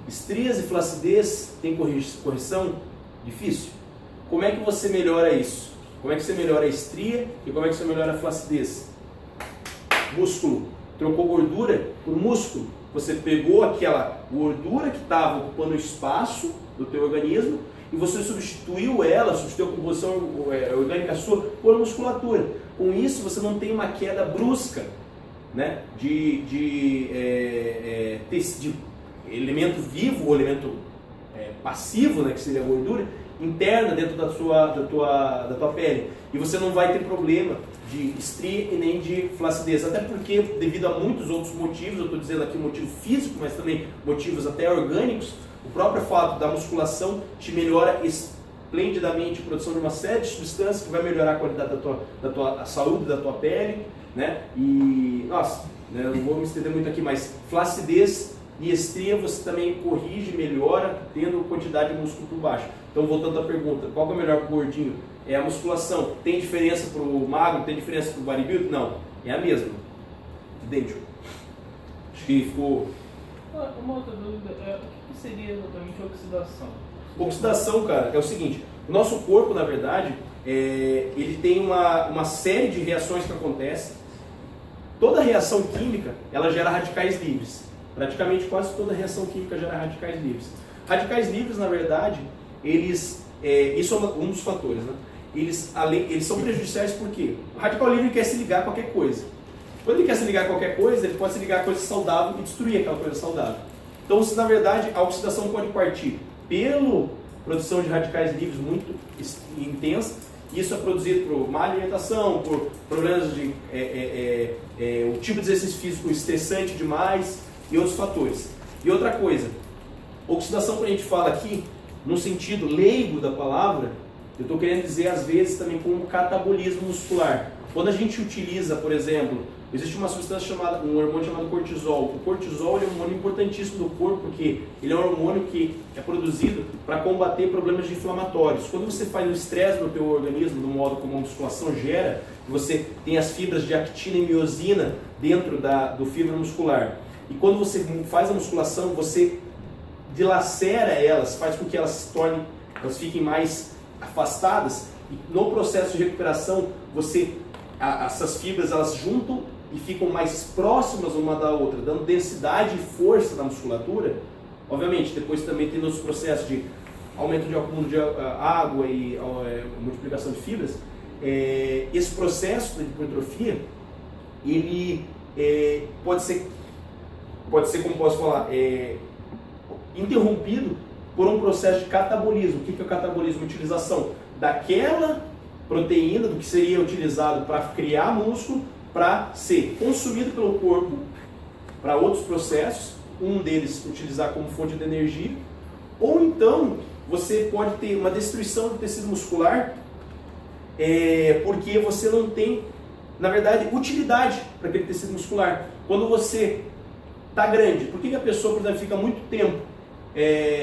Estrias e flacidez tem correção? Difícil. Como é que você melhora isso? Como é que você melhora a estria e como é que você melhora a flacidez? Músculo. Trocou gordura por músculo. Você pegou aquela gordura que estava ocupando o espaço do teu organismo e você substituiu a composição orgânica sua por musculatura. Com isso você não tem uma queda brusca, né, de elemento vivo ou elemento passivo, né, que seria a gordura, interna dentro da tua pele. E você não vai ter problema de estria e nem de flacidez. Até porque, devido a muitos outros motivos, eu estou dizendo aqui motivo físico, mas também motivos até orgânicos, o próprio fato da musculação te melhora esplendidamente a produção de uma série de substâncias que vai melhorar a qualidade a saúde da tua pele, né? E, nossa, né, eu não vou me estender muito aqui, mas flacidez e estria você também corrige, melhora, tendo quantidade de músculo por baixo. Então, voltando à pergunta, qual que é o melhor para o gordinho? É a musculação. Tem diferença para o magro? Tem diferença para o bodybuilder? Não, é a mesma. Idêntico. Acho que ficou... Uma outra dúvida, o que seria exatamente oxidação? Oxidação, cara, é o seguinte, o nosso corpo, na verdade, ele tem uma série de reações que acontecem. Toda reação química, ela gera radicais livres. Praticamente quase toda reação química gera radicais livres. Radicais livres, na verdade, isso é um dos fatores, né? Eles são prejudiciais porque o radical livre quer se ligar a qualquer coisa. Quando ele quer se ligar a qualquer coisa, ele pode se ligar a coisa saudável e destruir aquela coisa saudável. Então, na verdade, a oxidação pode partir pela produção de radicais livres muito intensa. Isso é produzido por má alimentação, por problemas de o tipo de exercício físico estressante demais e outros fatores. E outra coisa, oxidação, quando a gente fala aqui, no sentido leigo da palavra, eu estou querendo dizer às vezes também como catabolismo muscular. Quando a gente utiliza, por exemplo, existe uma substância um hormônio chamado cortisol. O cortisol é um hormônio importantíssimo do corpo porque ele é um hormônio que é produzido para combater problemas inflamatórios. Quando você faz um estresse no teu organismo, do modo como a musculação gera, você tem as fibras de actina e miosina dentro do fibra muscular. E quando você faz a musculação, você dilacera elas, faz com que elas fiquem mais afastadas. E no processo de recuperação, essas fibras elas juntam e ficam mais próximas uma da outra, dando densidade e força na musculatura. Obviamente, depois também tem outros processos de aumento de acúmulo de água e multiplicação de fibras. Esse processo de hipertrofia, ele pode ser, como posso falar, interrompido por um processo de catabolismo. O que é o catabolismo? Utilização daquela proteína, do que seria utilizado para criar músculo, para ser consumido pelo corpo para outros processos, um deles utilizar como fonte de energia, ou então você pode ter uma destruição do tecido muscular porque você não tem, na verdade, utilidade para aquele tecido muscular. Quando você está grande, por que a pessoa, por exemplo, fica muito tempo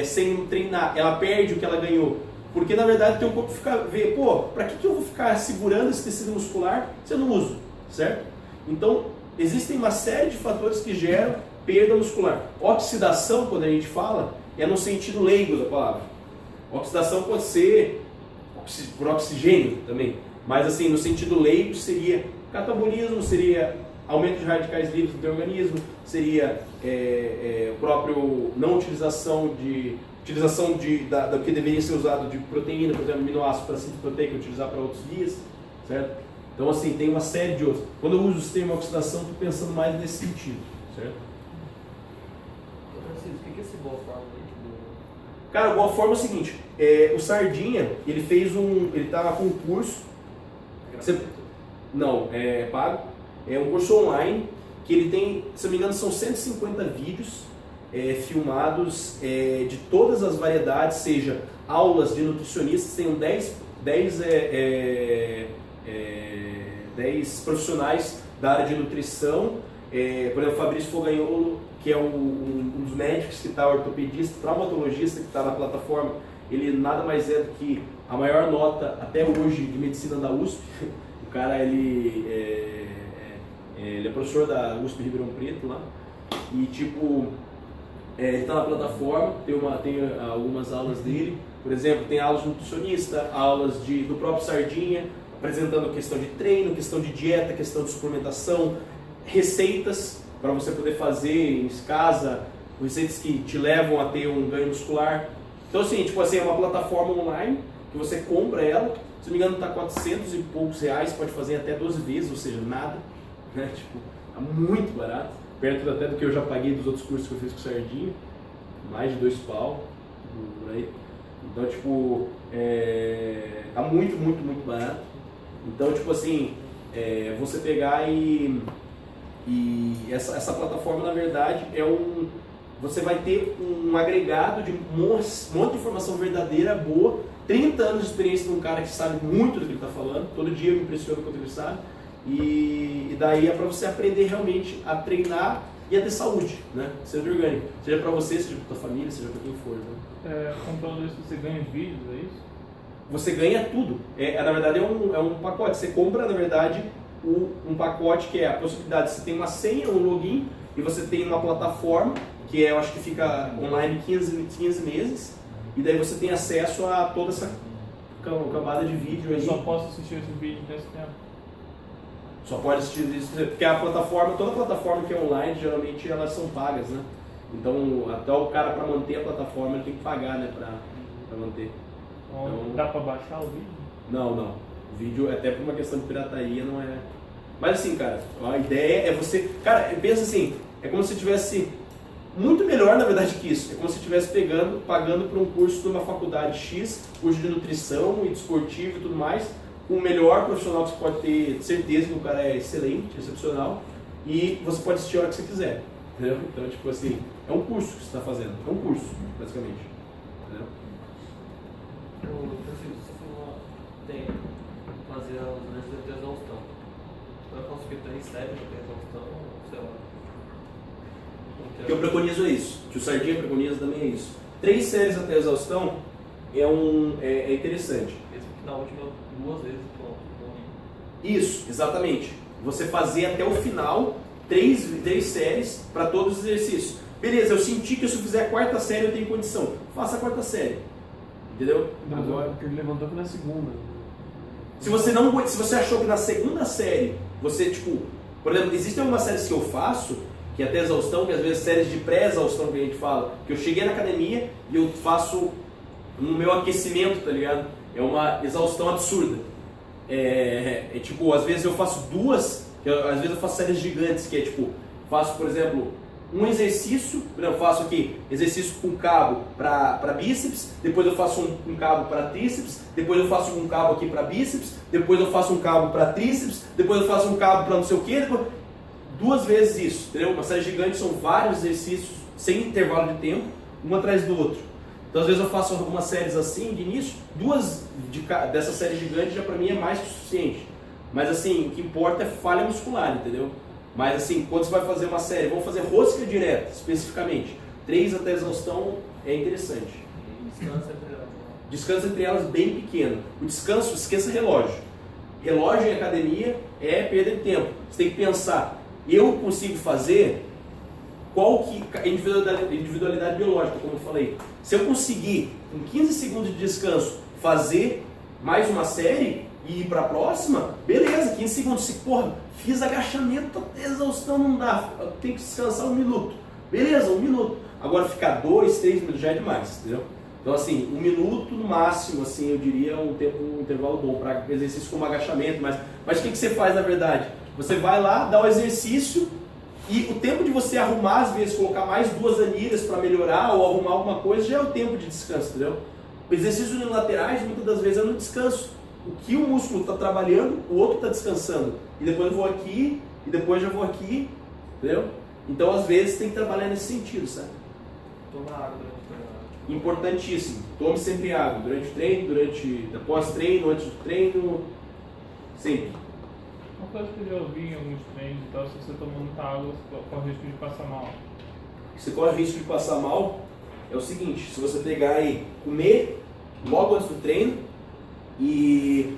sem treinar? Ela perde o que ela ganhou. Porque, na verdade, o teu corpo para que eu vou ficar segurando esse tecido muscular se eu não uso, certo? Então, existem uma série de fatores que geram perda muscular. Oxidação, quando a gente fala, é no sentido leigo da palavra. Oxidação pode ser por oxigênio também, mas assim, no sentido leigo seria catabolismo, seria aumento de radicais livres no teu organismo, seria o próprio não utilização do que deveria ser usado de proteína, por exemplo, aminoácido para síntese proteica, utilizar para outros vias, certo? Então, assim, tem uma série de outros. Quando eu uso o termo oxidação, estou pensando mais nesse sentido, certo? Francisco, o que é esse boa forma aí? Cara, boa forma é o seguinte, o Sardinha, ele estava com um curso, não, é pago, é um curso online, que ele tem, se não me engano, são 150 vídeos filmados de todas as variedades, seja aulas de nutricionistas, tem 10 profissionais da área de nutrição, por exemplo, Fabrício Fogagnolo, que é um dos médicos que está, ortopedista, traumatologista que está na plataforma, ele nada mais é do que a maior nota até hoje de medicina da USP. O cara, ele é professor da USP Ribeirão Preto lá, e tipo, ele está na plataforma, tem algumas aulas dele, por exemplo, tem aulas de nutricionista, aulas do próprio Sardinha, apresentando questão de treino, questão de dieta, questão de suplementação, receitas para você poder fazer em casa, receitas que te levam a ter um ganho muscular. Então assim, é uma plataforma online que você compra ela, se não me engano está 400 e poucos reais, pode fazer até 12 vezes, ou seja, nada, né? Tá muito barato, perto até do que eu já paguei dos outros cursos que eu fiz com o Sardinha, mais de 2 pau, por aí. Então, tá muito, muito, muito barato. Então, você pegar e essa plataforma, na verdade, você vai ter um agregado de um monte de informação verdadeira, boa, 30 anos de experiência de um cara que sabe muito do que ele está falando, todo dia eu me impressiono quanto ele sabe, e daí é para você aprender realmente a treinar e é ter saúde, né? Seja orgânico. Seja para você, seja para tua família, seja para quem for. Né? Comprando isso, você ganha vídeos, é isso? Você ganha tudo. Na verdade, é um pacote. Você compra, na verdade, um pacote que é a possibilidade. Você tem uma senha, um login, e você tem uma plataforma, que eu acho que fica online 15 meses, e daí você tem acesso a toda essa camada de vídeo Eu aí. só posso assistir esse vídeo nesse tempo. Só pode assistir isso, porque a plataforma, toda plataforma que é online, geralmente elas são pagas, né? Então, até o cara para manter a plataforma ele tem que pagar, né, para manter. Então, dá para baixar o vídeo? Não. O vídeo, até por uma questão de pirataria, não é. Mas assim, cara, a ideia é você. Cara, pensa assim, é como se tivesse. Muito melhor, na verdade, que isso. É como se estivesse pagando por um curso de uma faculdade X, curso de nutrição e desportivo e tudo mais, com o melhor profissional que você pode ter certeza que o cara é excelente, excepcional, e você pode assistir a hora que você quiser. Entendeu? Então, tipo assim, é um curso que você está fazendo. É um curso, basicamente. Entendeu? Você falou, tem fazer as vezes de exaustão. Então eu conseguir 3 séries de exaustão, sei lá. O que eu preconizo é isso, que o Sardinha preconiza também é isso. 3 séries até a exaustão é interessante. Mesmo que na última 2 vezes, pronto. Isso, exatamente. Você fazer até o final 3 séries para todos os exercícios. Beleza, eu senti que se eu fizer a 4ª série eu tenho condição. Faça a 4ª série. Entendeu? Agora, porque ele levantou que na segunda. Se você achou que na 2ª série você, tipo, por exemplo, existem algumas séries que eu faço, que é até exaustão, que às vezes séries de pré-exaustão que a gente fala, que eu cheguei na academia e eu faço no meu aquecimento, tá ligado? É uma exaustão absurda. Tipo, às vezes eu faço 2, às vezes eu faço séries gigantes, que é tipo, faço, por exemplo, um exercício, por exemplo, eu faço aqui exercício com cabo para bíceps, depois eu faço um cabo para tríceps, depois eu faço um cabo aqui para bíceps, depois eu faço um cabo para tríceps, depois eu faço um cabo para não sei o que, 2 vezes isso, entendeu? Uma série gigante são vários exercícios sem intervalo de tempo, um atrás do outro. Então às vezes eu faço algumas séries assim de início, 2 dessa série gigante já para mim é mais que o suficiente. Mas assim, o que importa é falha muscular, entendeu? Mas assim, quando você vai fazer uma série, vamos fazer rosca direta, especificamente, 3 até exaustão é interessante. Descansa entre elas. Descanso entre elas bem pequeno. O descanso, esqueça relógio. Relógio em academia é perda de tempo. Você tem que pensar, eu consigo fazer qual que individualidade biológica, como eu falei. Se eu conseguir, com 15 segundos de descanso, fazer mais uma série e ir para a próxima, beleza, 15 segundos. Se, porra, fiz agachamento, exaustão, não dá, tem que descansar 1 minuto. Beleza, 1 minuto. Agora ficar 2, 3 minutos já é demais, entendeu? Então assim, 1 minuto no máximo, assim, eu diria um intervalo bom para exercício como agachamento, mas o que você faz na verdade? Você vai lá, dá o exercício e o tempo de você arrumar, às vezes, colocar mais 2 anilhas para melhorar ou arrumar alguma coisa, já é o tempo de descanso, entendeu? Exercícios unilaterais, muitas das vezes, é no descanso. O que o músculo está trabalhando, o outro está descansando. E depois eu vou aqui, e depois já vou aqui, entendeu? Então, às vezes, tem que trabalhar nesse sentido, sabe? Tomar água durante o treino. Importantíssimo. Tome sempre água. Durante o treino, após treino, antes do treino, sempre. Uma coisa que eu já ouvi em alguns treinos e tal, se você tomar muita água, você corre o risco de passar mal. Você corre o risco de passar mal é o seguinte, se você pegar e comer logo antes do treino e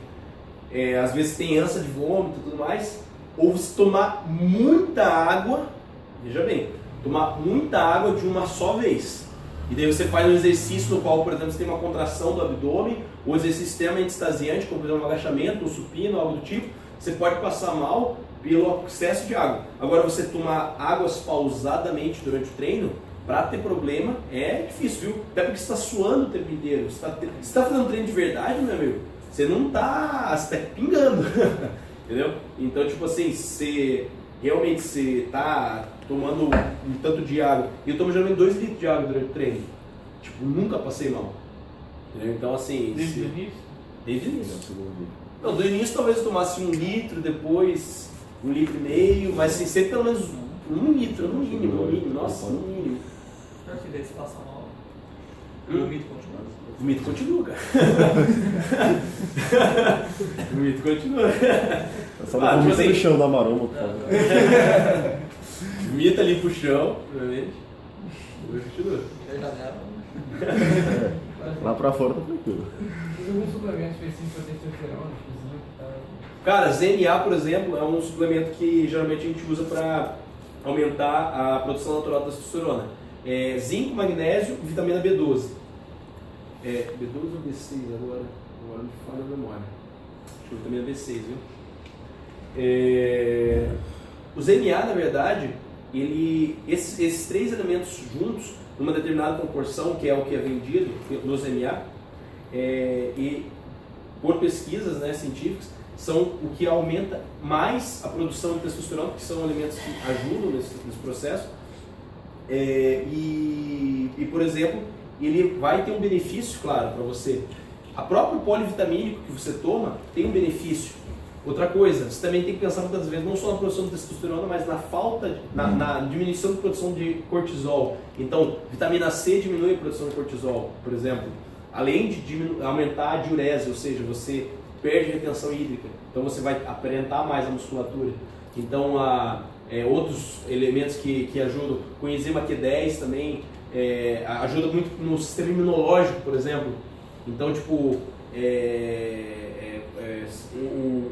às vezes tem ânsia de vômito e tudo mais, ou você tomar muita água, veja bem, tomar muita água de uma só vez. E daí você faz um exercício no qual, por exemplo, você tem uma contração do abdômen, ou um exercício extremamente extasiante, como por exemplo um agachamento, um supino, algo do tipo, você pode passar mal pelo excesso de água. Agora, você tomar águas pausadamente durante o treino, para ter problema, é difícil, viu? Até porque você está suando o tempo inteiro. Você está fazendo treino de verdade, meu amigo, você não está, você está pingando, entendeu? Então, tipo assim, você realmente está tomando um tanto de água, e eu tomo geralmente 2 litros de água durante o treino, tipo, nunca passei mal, entendeu? Então, assim... Desde o início? Desde o início. Não, do início talvez eu tomasse 1 litro, depois 1,5 litro, mas assim, sempre pelo menos 1 litro, no mínimo, nossa, no mínimo. Acho que daí se passa mal. O mito continua. O mito continua, cara. O mito continua. É só não vomita no chão da maromba, por favor. Vomita ali pro chão, obviamente. Continua. Lá pra fora tá tranquilo. Usa algum suplemento específico para testosterona? Cara, ZNA, por exemplo, é um suplemento que geralmente a gente usa para aumentar a produção natural da testosterona. É zinco, magnésio e vitamina B12. B12 ou B6 agora? Agora me falha a memória. Acho que vitamina B6, viu? O ZNA, na verdade, esses três elementos juntos, numa determinada proporção, que é o que é vendido no ZNA, e por pesquisas, né, científicas, são o que aumenta mais a produção de testosterona, que são elementos que ajudam nesse processo. Por exemplo, ele vai ter um benefício, claro, para você. A própria polivitamínico que você toma tem um benefício. Outra coisa, você também tem que pensar muitas vezes não só na produção de testosterona, mas na falta, na diminuição de produção de cortisol. Então, vitamina C diminui a produção de cortisol, por exemplo. Além de aumentar a diurese, ou seja, você perde retenção hídrica, então você vai aparentar mais a musculatura. Então, outros elementos que ajudam, o coenzima Q10 também, ajuda muito no sistema imunológico, por exemplo. Então, tipo,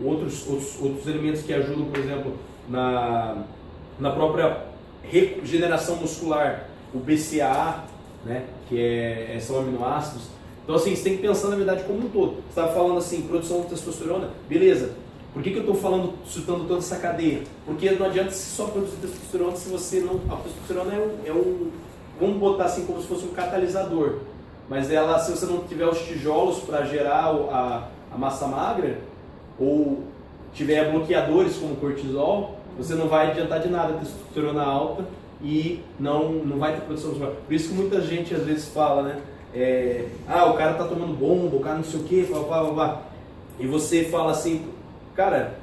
outros elementos que ajudam, por exemplo, na própria regeneração muscular, o BCAA, né, que são aminoácidos. Então, assim, você tem que pensar na verdade como um todo. Você estava falando assim, produção de testosterona, beleza. Por que eu estou citando toda essa cadeia? Porque não adianta só produzir testosterona se você não... A testosterona vamos botar assim como se fosse um catalisador. Mas ela, se você não tiver os tijolos para gerar a massa magra, ou tiver bloqueadores como cortisol, você não vai adiantar de nada ter testosterona alta e não vai ter produção muscular. Por isso que muita gente às vezes fala, né? O cara tá tomando bomba, o cara não sei o que, e você fala assim, cara,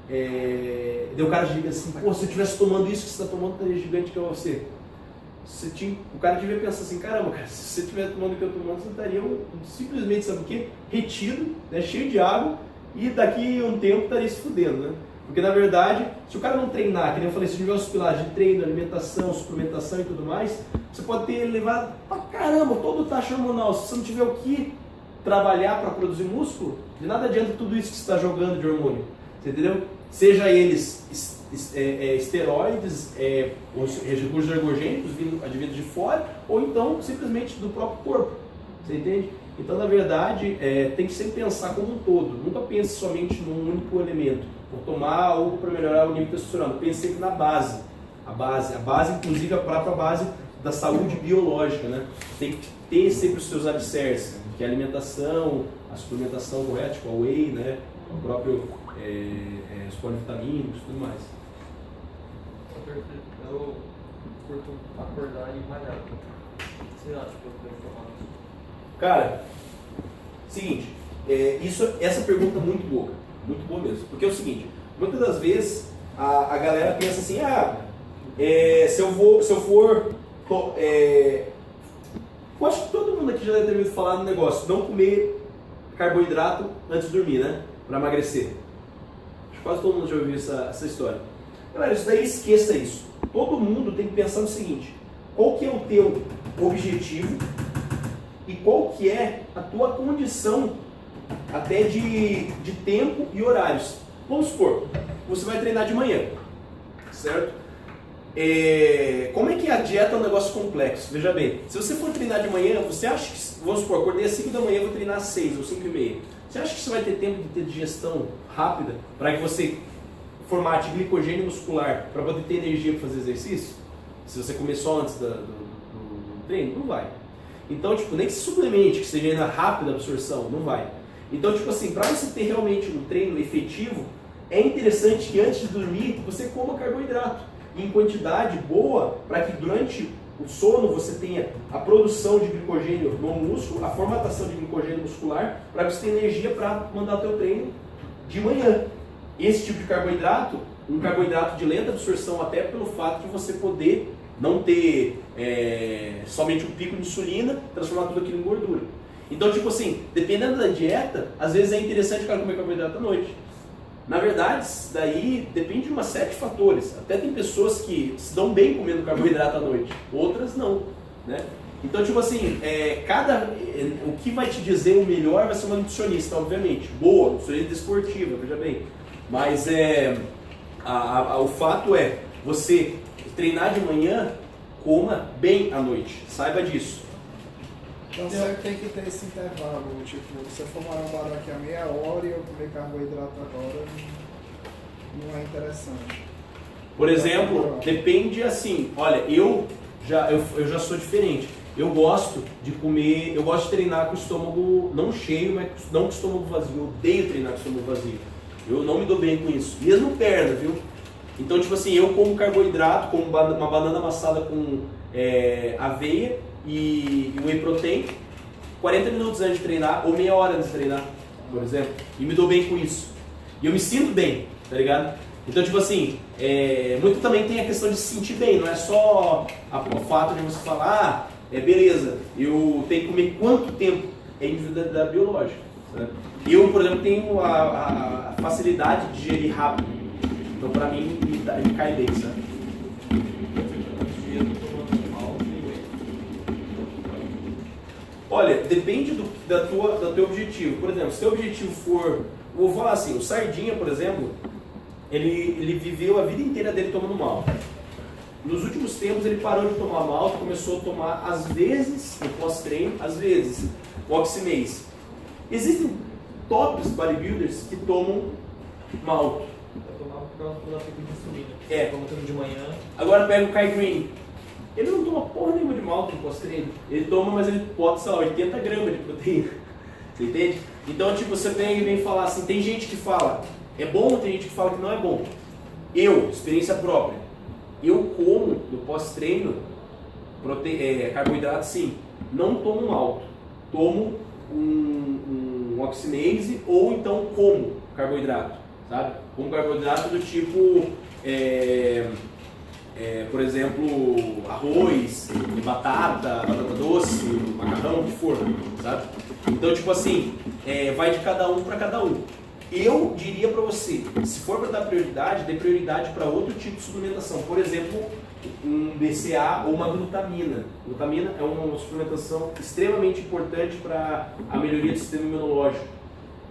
daí o cara diga assim, pô, se eu estivesse tomando isso que você está tomando, estaria gigante que é você. O cara devia pensar assim, caramba, cara, se você estivesse tomando o que eu estou tomando, você estaria simplesmente, sabe o quê? Retido, né, cheio de água, e daqui a um tempo estaria se fudendo, né? Porque na verdade, se o cara não treinar, que nem eu falei, se tiver os pilares de treino, alimentação, suplementação e tudo mais, você pode ter elevado pra caramba todo o taxa hormonal. Se você não tiver o que trabalhar para produzir músculo, de nada adianta tudo isso que você está jogando de hormônio. Você entendeu? Seja eles esteroides, os recursos ergogênicos advindos de fora, ou então simplesmente do próprio corpo. Você entende? Então, na verdade, tem que sempre pensar como um todo. Nunca pense somente num único elemento. Vou tomar algo para melhorar o nível de testosterona. Pense sempre na base. A base, inclusive a própria base da saúde biológica, né? Tem que ter sempre os seus alicerces, que é a alimentação, a suplementação correta, tipo a whey, né? O próprio os polivitamínicos e tudo mais. Eu curto acordar e malhar. O que você acha que eu devo tomar? Cara, seguinte, essa pergunta é muito boa mesmo, porque é o seguinte, muitas das vezes a galera pensa assim, se eu for, eu acho que todo mundo aqui já deve ter ouvido falar no negócio, não comer carboidrato antes de dormir, né, para emagrecer. Acho que quase todo mundo já ouviu essa história. Galera, isso daí esqueça isso, todo mundo tem que pensar no seguinte, qual que é o teu objetivo e qual que é a tua condição até de tempo e horários. Vamos supor, você vai treinar de manhã, certo? Como é que a dieta é um negócio complexo? Veja bem, se você for treinar de manhã, você acha que, vamos supor, acordei às 5 da manhã, vou treinar às 6 ou 5 e meia. Você acha que você vai ter tempo de ter digestão rápida para que você formate glicogênio muscular para poder ter energia para fazer exercício? Se você comer só antes do treino, não vai. Então, tipo, nem que se suplemente, que seja ainda rápida a absorção, não vai. Então, tipo assim, para você ter realmente um treino efetivo, é interessante que antes de dormir, você coma carboidrato em quantidade boa, para que durante o sono você tenha a produção de glicogênio no músculo, a formatação de glicogênio muscular, para que você tenha energia para mandar o teu treino de manhã. Esse tipo de carboidrato, um carboidrato de lenta absorção, até pelo fato de você poder não ter somente um pico de insulina, transformar tudo aquilo em gordura. Então, tipo assim, dependendo da dieta, às vezes é interessante o cara comer carboidrato à noite. Na verdade, isso daí depende de uma série de fatores. Até tem pessoas que se dão bem comendo carboidrato à noite, outras não, né? Então, tipo assim, o que vai te dizer o melhor vai ser uma nutricionista, obviamente. Boa, nutricionista esportiva, veja bem. Mas o fato é, você treinar de manhã, coma bem à noite. Saiba disso. Então você tem que ter esse intervalo, tipo, se eu for malhar daqui a meia hora e eu comer carboidrato agora, não é interessante. Por exemplo, depende assim, olha, eu já sou diferente. Eu gosto de comer, eu gosto de treinar com o estômago não cheio, mas não com o estômago vazio. Eu odeio treinar com o estômago vazio. Eu não me dou bem com isso. Mesmo perna, viu? Então, tipo assim, eu como carboidrato, como uma banana amassada com aveia e whey protein, 40 minutos antes de treinar, ou meia hora antes de treinar, por exemplo. E me dou bem com isso. E eu me sinto bem, tá ligado? Então, tipo assim, muito também tem a questão de se sentir bem. Não é só o fato de você falar, beleza, eu tenho que comer quanto tempo, é individualidade biológica. Né? Eu, por exemplo, tenho a facilidade de digerir rápido. Então, pra mim, me cai bem, sabe? Olha, depende do teu objetivo. Por exemplo, se o teu objetivo for... Vou falar assim, o Sardinha, por exemplo, ele viveu a vida inteira dele tomando malte. Nos últimos tempos ele parou de tomar malte, começou a tomar às vezes, no pós-treino, às vezes, o Oximase. Existem tops bodybuilders que tomam malte. Eu tomava por causa do pico de insulina. Como treino de manhã. Agora pega o Kai Greene. Ele não toma porra nenhuma de malte no pós-treino. Ele toma, mas ele bota, sei lá, 80 gramas de proteína. Você entende? Então, tipo, você vem falar assim, tem gente que fala é bom, tem gente que fala que não é bom. Eu, experiência própria, eu como no pós-treino carboidrato sim, não tomo alto, tomo um Oximase ou então como carboidrato, sabe? Como carboidrato do tipo, por exemplo, arroz, batata doce, macarrão, o que for, sabe? Então, tipo assim, vai de cada um para cada um. Eu diria para você, se for para dar prioridade, dê prioridade para outro tipo de suplementação. Por exemplo, um BCA ou uma glutamina. Glutamina é uma suplementação extremamente importante para a melhoria do sistema imunológico.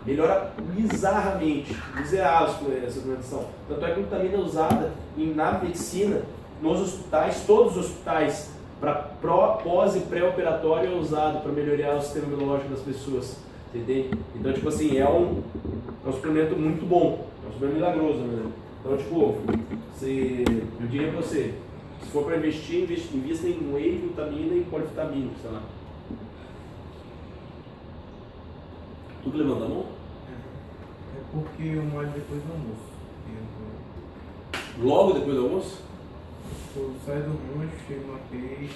Melhora bizarramente, miserável essa suplementação. Tanto é que a glutamina é usada na medicina, nos hospitais, todos os hospitais, para pós e pré-operatório é usado para melhorar o sistema imunológico das pessoas. Entende? Então, tipo assim, é um suplemento muito bom, é um suplemento milagroso, né? Então, tipo, eu diria pra você, se for para investir, invista em whey, vitamina e polivitamínico, sei lá. Tudo levanta a mão? É porque eu malho depois do almoço. Logo depois do almoço? Eu saio do lanche, chego na peixe.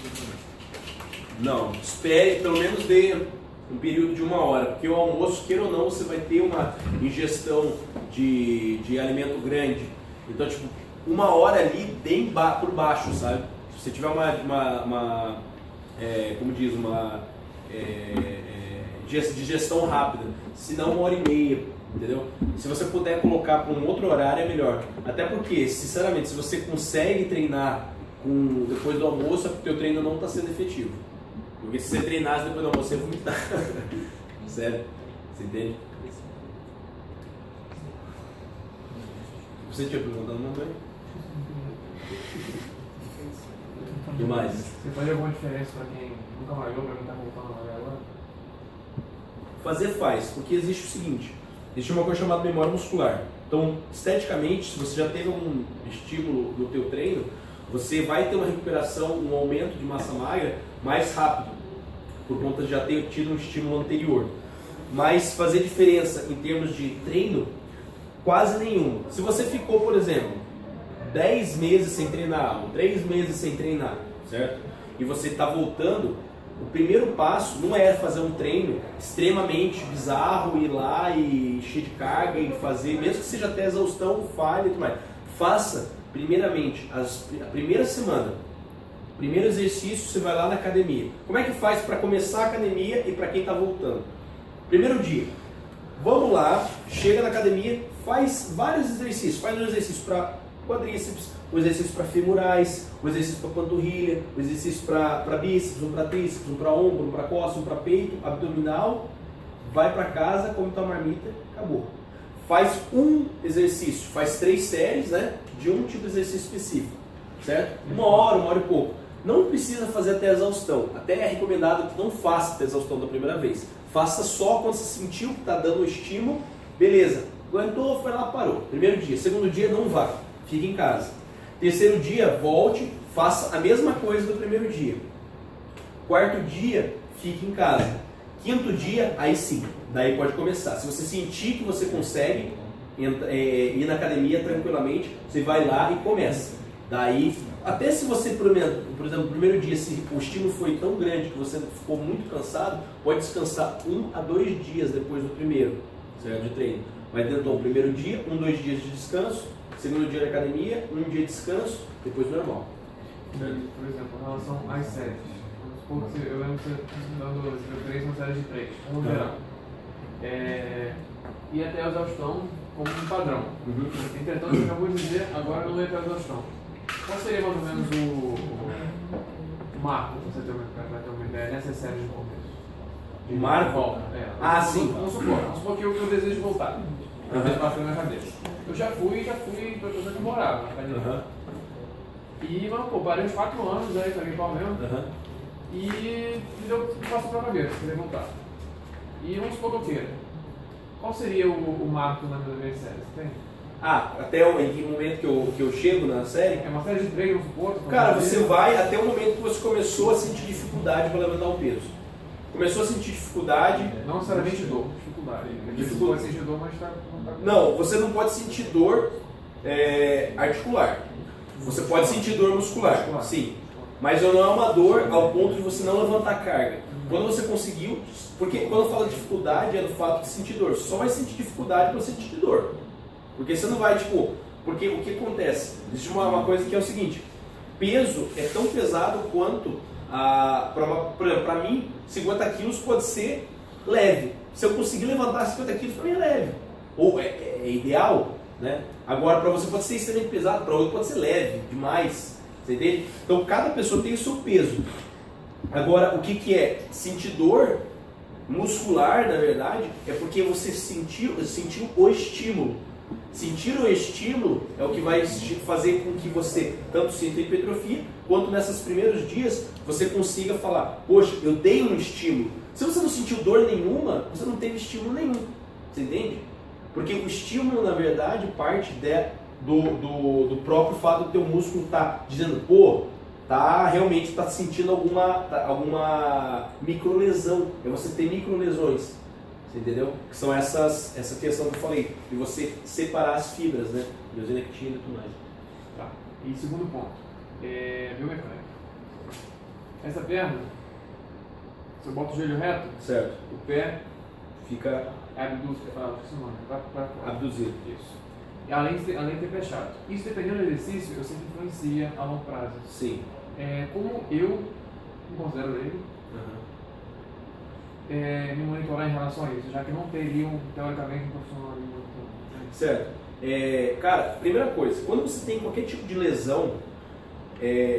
Não, espere, pelo menos dê um período de 1 hora, porque o almoço, queira ou não, você vai ter uma ingestão de alimento grande. Então, tipo, 1 hora ali bem por baixo, sabe? Se você tiver uma digestão rápida, se não 1h30, entendeu? Se você puder colocar para um outro horário é melhor. Até porque, sinceramente, se você consegue treinar depois do almoço, é porque o teu treino não está sendo efetivo. Porque se você treinasse depois do almoço, você ia vomitar. Sério, você entende? Você tinha perguntado não bem? O que mais? Você faria alguma diferença para quem nunca malhou, mas não está voltando a malhar agora? Fazer faz, porque existe o seguinte, existe uma coisa chamada memória muscular. Então, esteticamente, se você já teve um estímulo no teu treino, você vai ter uma recuperação, um aumento de massa magra mais rápido, por conta de já ter tido um estímulo anterior. Mas fazer diferença em termos de treino, quase nenhuma. Se você ficou, por exemplo, 10 meses sem treinar, ou 3 meses sem treinar, certo? E você está voltando, o primeiro passo não é fazer um treino extremamente bizarro, ir lá e cheio de carga e fazer, mesmo que seja até exaustão, falha e tudo mais. Faça, primeiramente, a primeira semana, primeiro exercício, você vai lá na academia. Como é que faz para começar a academia e para quem está voltando? Primeiro dia, vamos lá, chega na academia, faz vários exercícios. Faz um exercício para quadríceps, um exercício para femorais, um exercício para panturrilha, um exercício para bíceps, um para tríceps, um para ombro, um para costas, um para peito, abdominal. Vai para casa, come tua marmita, acabou. Faz um exercício, faz 3 séries, né, de um tipo de exercício específico, certo? 1 hora e pouco. Não precisa fazer até a exaustão. Até é recomendado que não faça até a exaustão da primeira vez. Faça só quando você sentiu que está dando o estímulo. Beleza, aguentou, foi lá, parou. Primeiro dia. Segundo dia, não vá. Fique em casa. Terceiro dia, volte, faça a mesma coisa do primeiro dia. Quarto dia, fique em casa. Quinto dia, aí sim, daí pode começar. Se você sentir que você consegue ir na academia tranquilamente, você vai lá e começa. Daí, até se você, por exemplo, no primeiro dia, se o estímulo foi tão grande que você ficou muito cansado, pode descansar 1 a 2 dias depois do primeiro, certo, de treino. Vai ter então o primeiro dia, 1, 2 dias de descanso, segundo dia de academia, 1 dia de descanso, depois normal. Por exemplo, em relação às séries. Vamos supor que eu lembro que eu três uma série de 3, no geral. E até a exaustão como um padrão. Entretanto, você acabou de dizer, agora não é até a exaustão. Qual seria mais ou menos o marco, para você ter uma ideia, nessas séries de começo? O marco? Sim. Vamos supor que eu desejo voltar. Eu vejo bastante na cabeça. Eu já fui para a pessoa que morava na academia. E, mas, parei uns 4 anos aí, paguei pau mesmo. E eu faço pra cabeça, queria voltar. E vamos supor que eu queira. Qual seria o marco na minha série? Você tem? Até em que momento que eu chego na série? É uma série de 3, vamos supor. Cara, você vai até o momento que você começou a sentir dificuldade para levantar o peso. Começou a sentir dificuldade. Não necessariamente dor, dificuldade. Você pode sentir dor, mas Não, você não pode sentir dor articular. Você pode sentir dor muscular, sim. Mas não é uma dor ao ponto de você não levantar a carga. Quando você conseguiu, porque quando eu falo de dificuldade é do fato de sentir dor. Só vai sentir dificuldade para sentir dor. Porque você não vai, porque o que acontece? Existe uma coisa que é o seguinte, peso é tão pesado quanto, por exemplo, para mim, 50 quilos pode ser leve. Se eu conseguir levantar 50 quilos, para mim é leve. Ou é ideal, né? Agora, para você pode ser extremamente pesado, para outro pode ser leve demais. Você entende? Então, cada pessoa tem o seu peso. Agora, o que é? Sentir dor muscular, na verdade, é porque você sentiu o estímulo. Sentir o estímulo é o que vai fazer com que você tanto sinta hipertrofia, quanto nesses primeiros dias você consiga falar, poxa, eu dei um estímulo. Se você não sentiu dor nenhuma, você não teve estímulo nenhum. Você entende? Porque o estímulo, na verdade, parte do próprio fato do teu músculo estar dizendo, realmente está sentindo alguma microlesão. É você ter microlesões. Você entendeu? Que são essa questão que eu falei, de você separar as fibras, né? Miosinectina e tudo mais. Tá. E segundo ponto, biomecânica. Essa perna, se eu boto o joelho reto, certo, o pé fica abduzido. Isso. E além de ter pé chato. Isso, dependendo do exercício, eu sempre influencia a longo prazo. Sim. Como eu me considero leigo, me monitorar em relação a isso, já que não teriam, teoricamente, um profissional ali. Certo. Cara, primeira coisa, quando você tem qualquer tipo de lesão,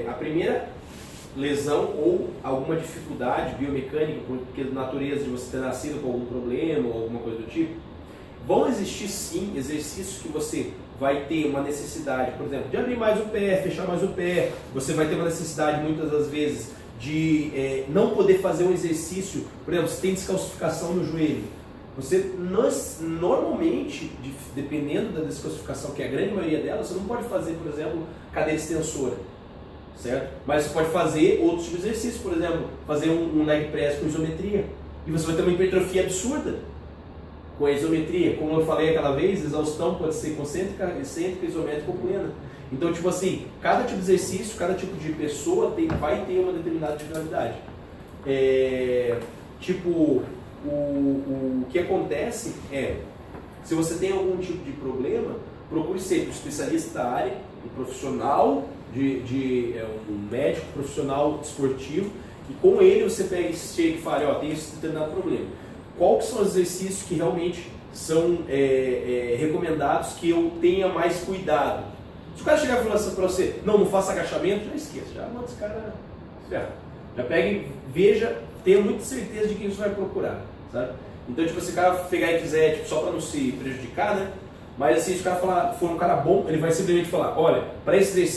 a primeira lesão ou alguma dificuldade biomecânica, porque a natureza de você ter nascido com algum problema ou alguma coisa do tipo, vão existir sim exercícios que você vai ter uma necessidade, por exemplo, de abrir mais o pé, fechar mais o pé, você vai ter uma necessidade muitas das vezes de não poder fazer um exercício, por exemplo, se tem descalcificação no joelho, você normalmente, dependendo da descalcificação, que é a grande maioria dela, você não pode fazer, por exemplo, cadeira extensora, certo? Mas você pode fazer outros tipos de exercícios, por exemplo, fazer um leg press com isometria, e você vai ter uma hipertrofia absurda com a isometria, como eu falei aquela vez, exaustão pode ser concêntrica, excêntrica, isométrica ou plena. Então, tipo assim, cada tipo de exercício, cada tipo de pessoa vai ter uma determinada de gravidade. O que acontece se você tem algum tipo de problema, procure ser um especialista da área, um profissional, um médico profissional esportivo, e com ele você chega e fala, tem esse determinado problema. Quais são os exercícios que realmente são recomendados que eu tenha mais cuidado. Se o cara chegar e falar assim pra você, não faça agachamento, já esqueça, já manda esse cara ferrar. Já pega e veja, tenha muita certeza de quem você vai procurar, sabe? Então, tipo, se o cara pegar e quiser, tipo, só pra não se prejudicar, né? Mas assim, se o cara for um cara bom, ele vai simplesmente falar, olha, para esse exercício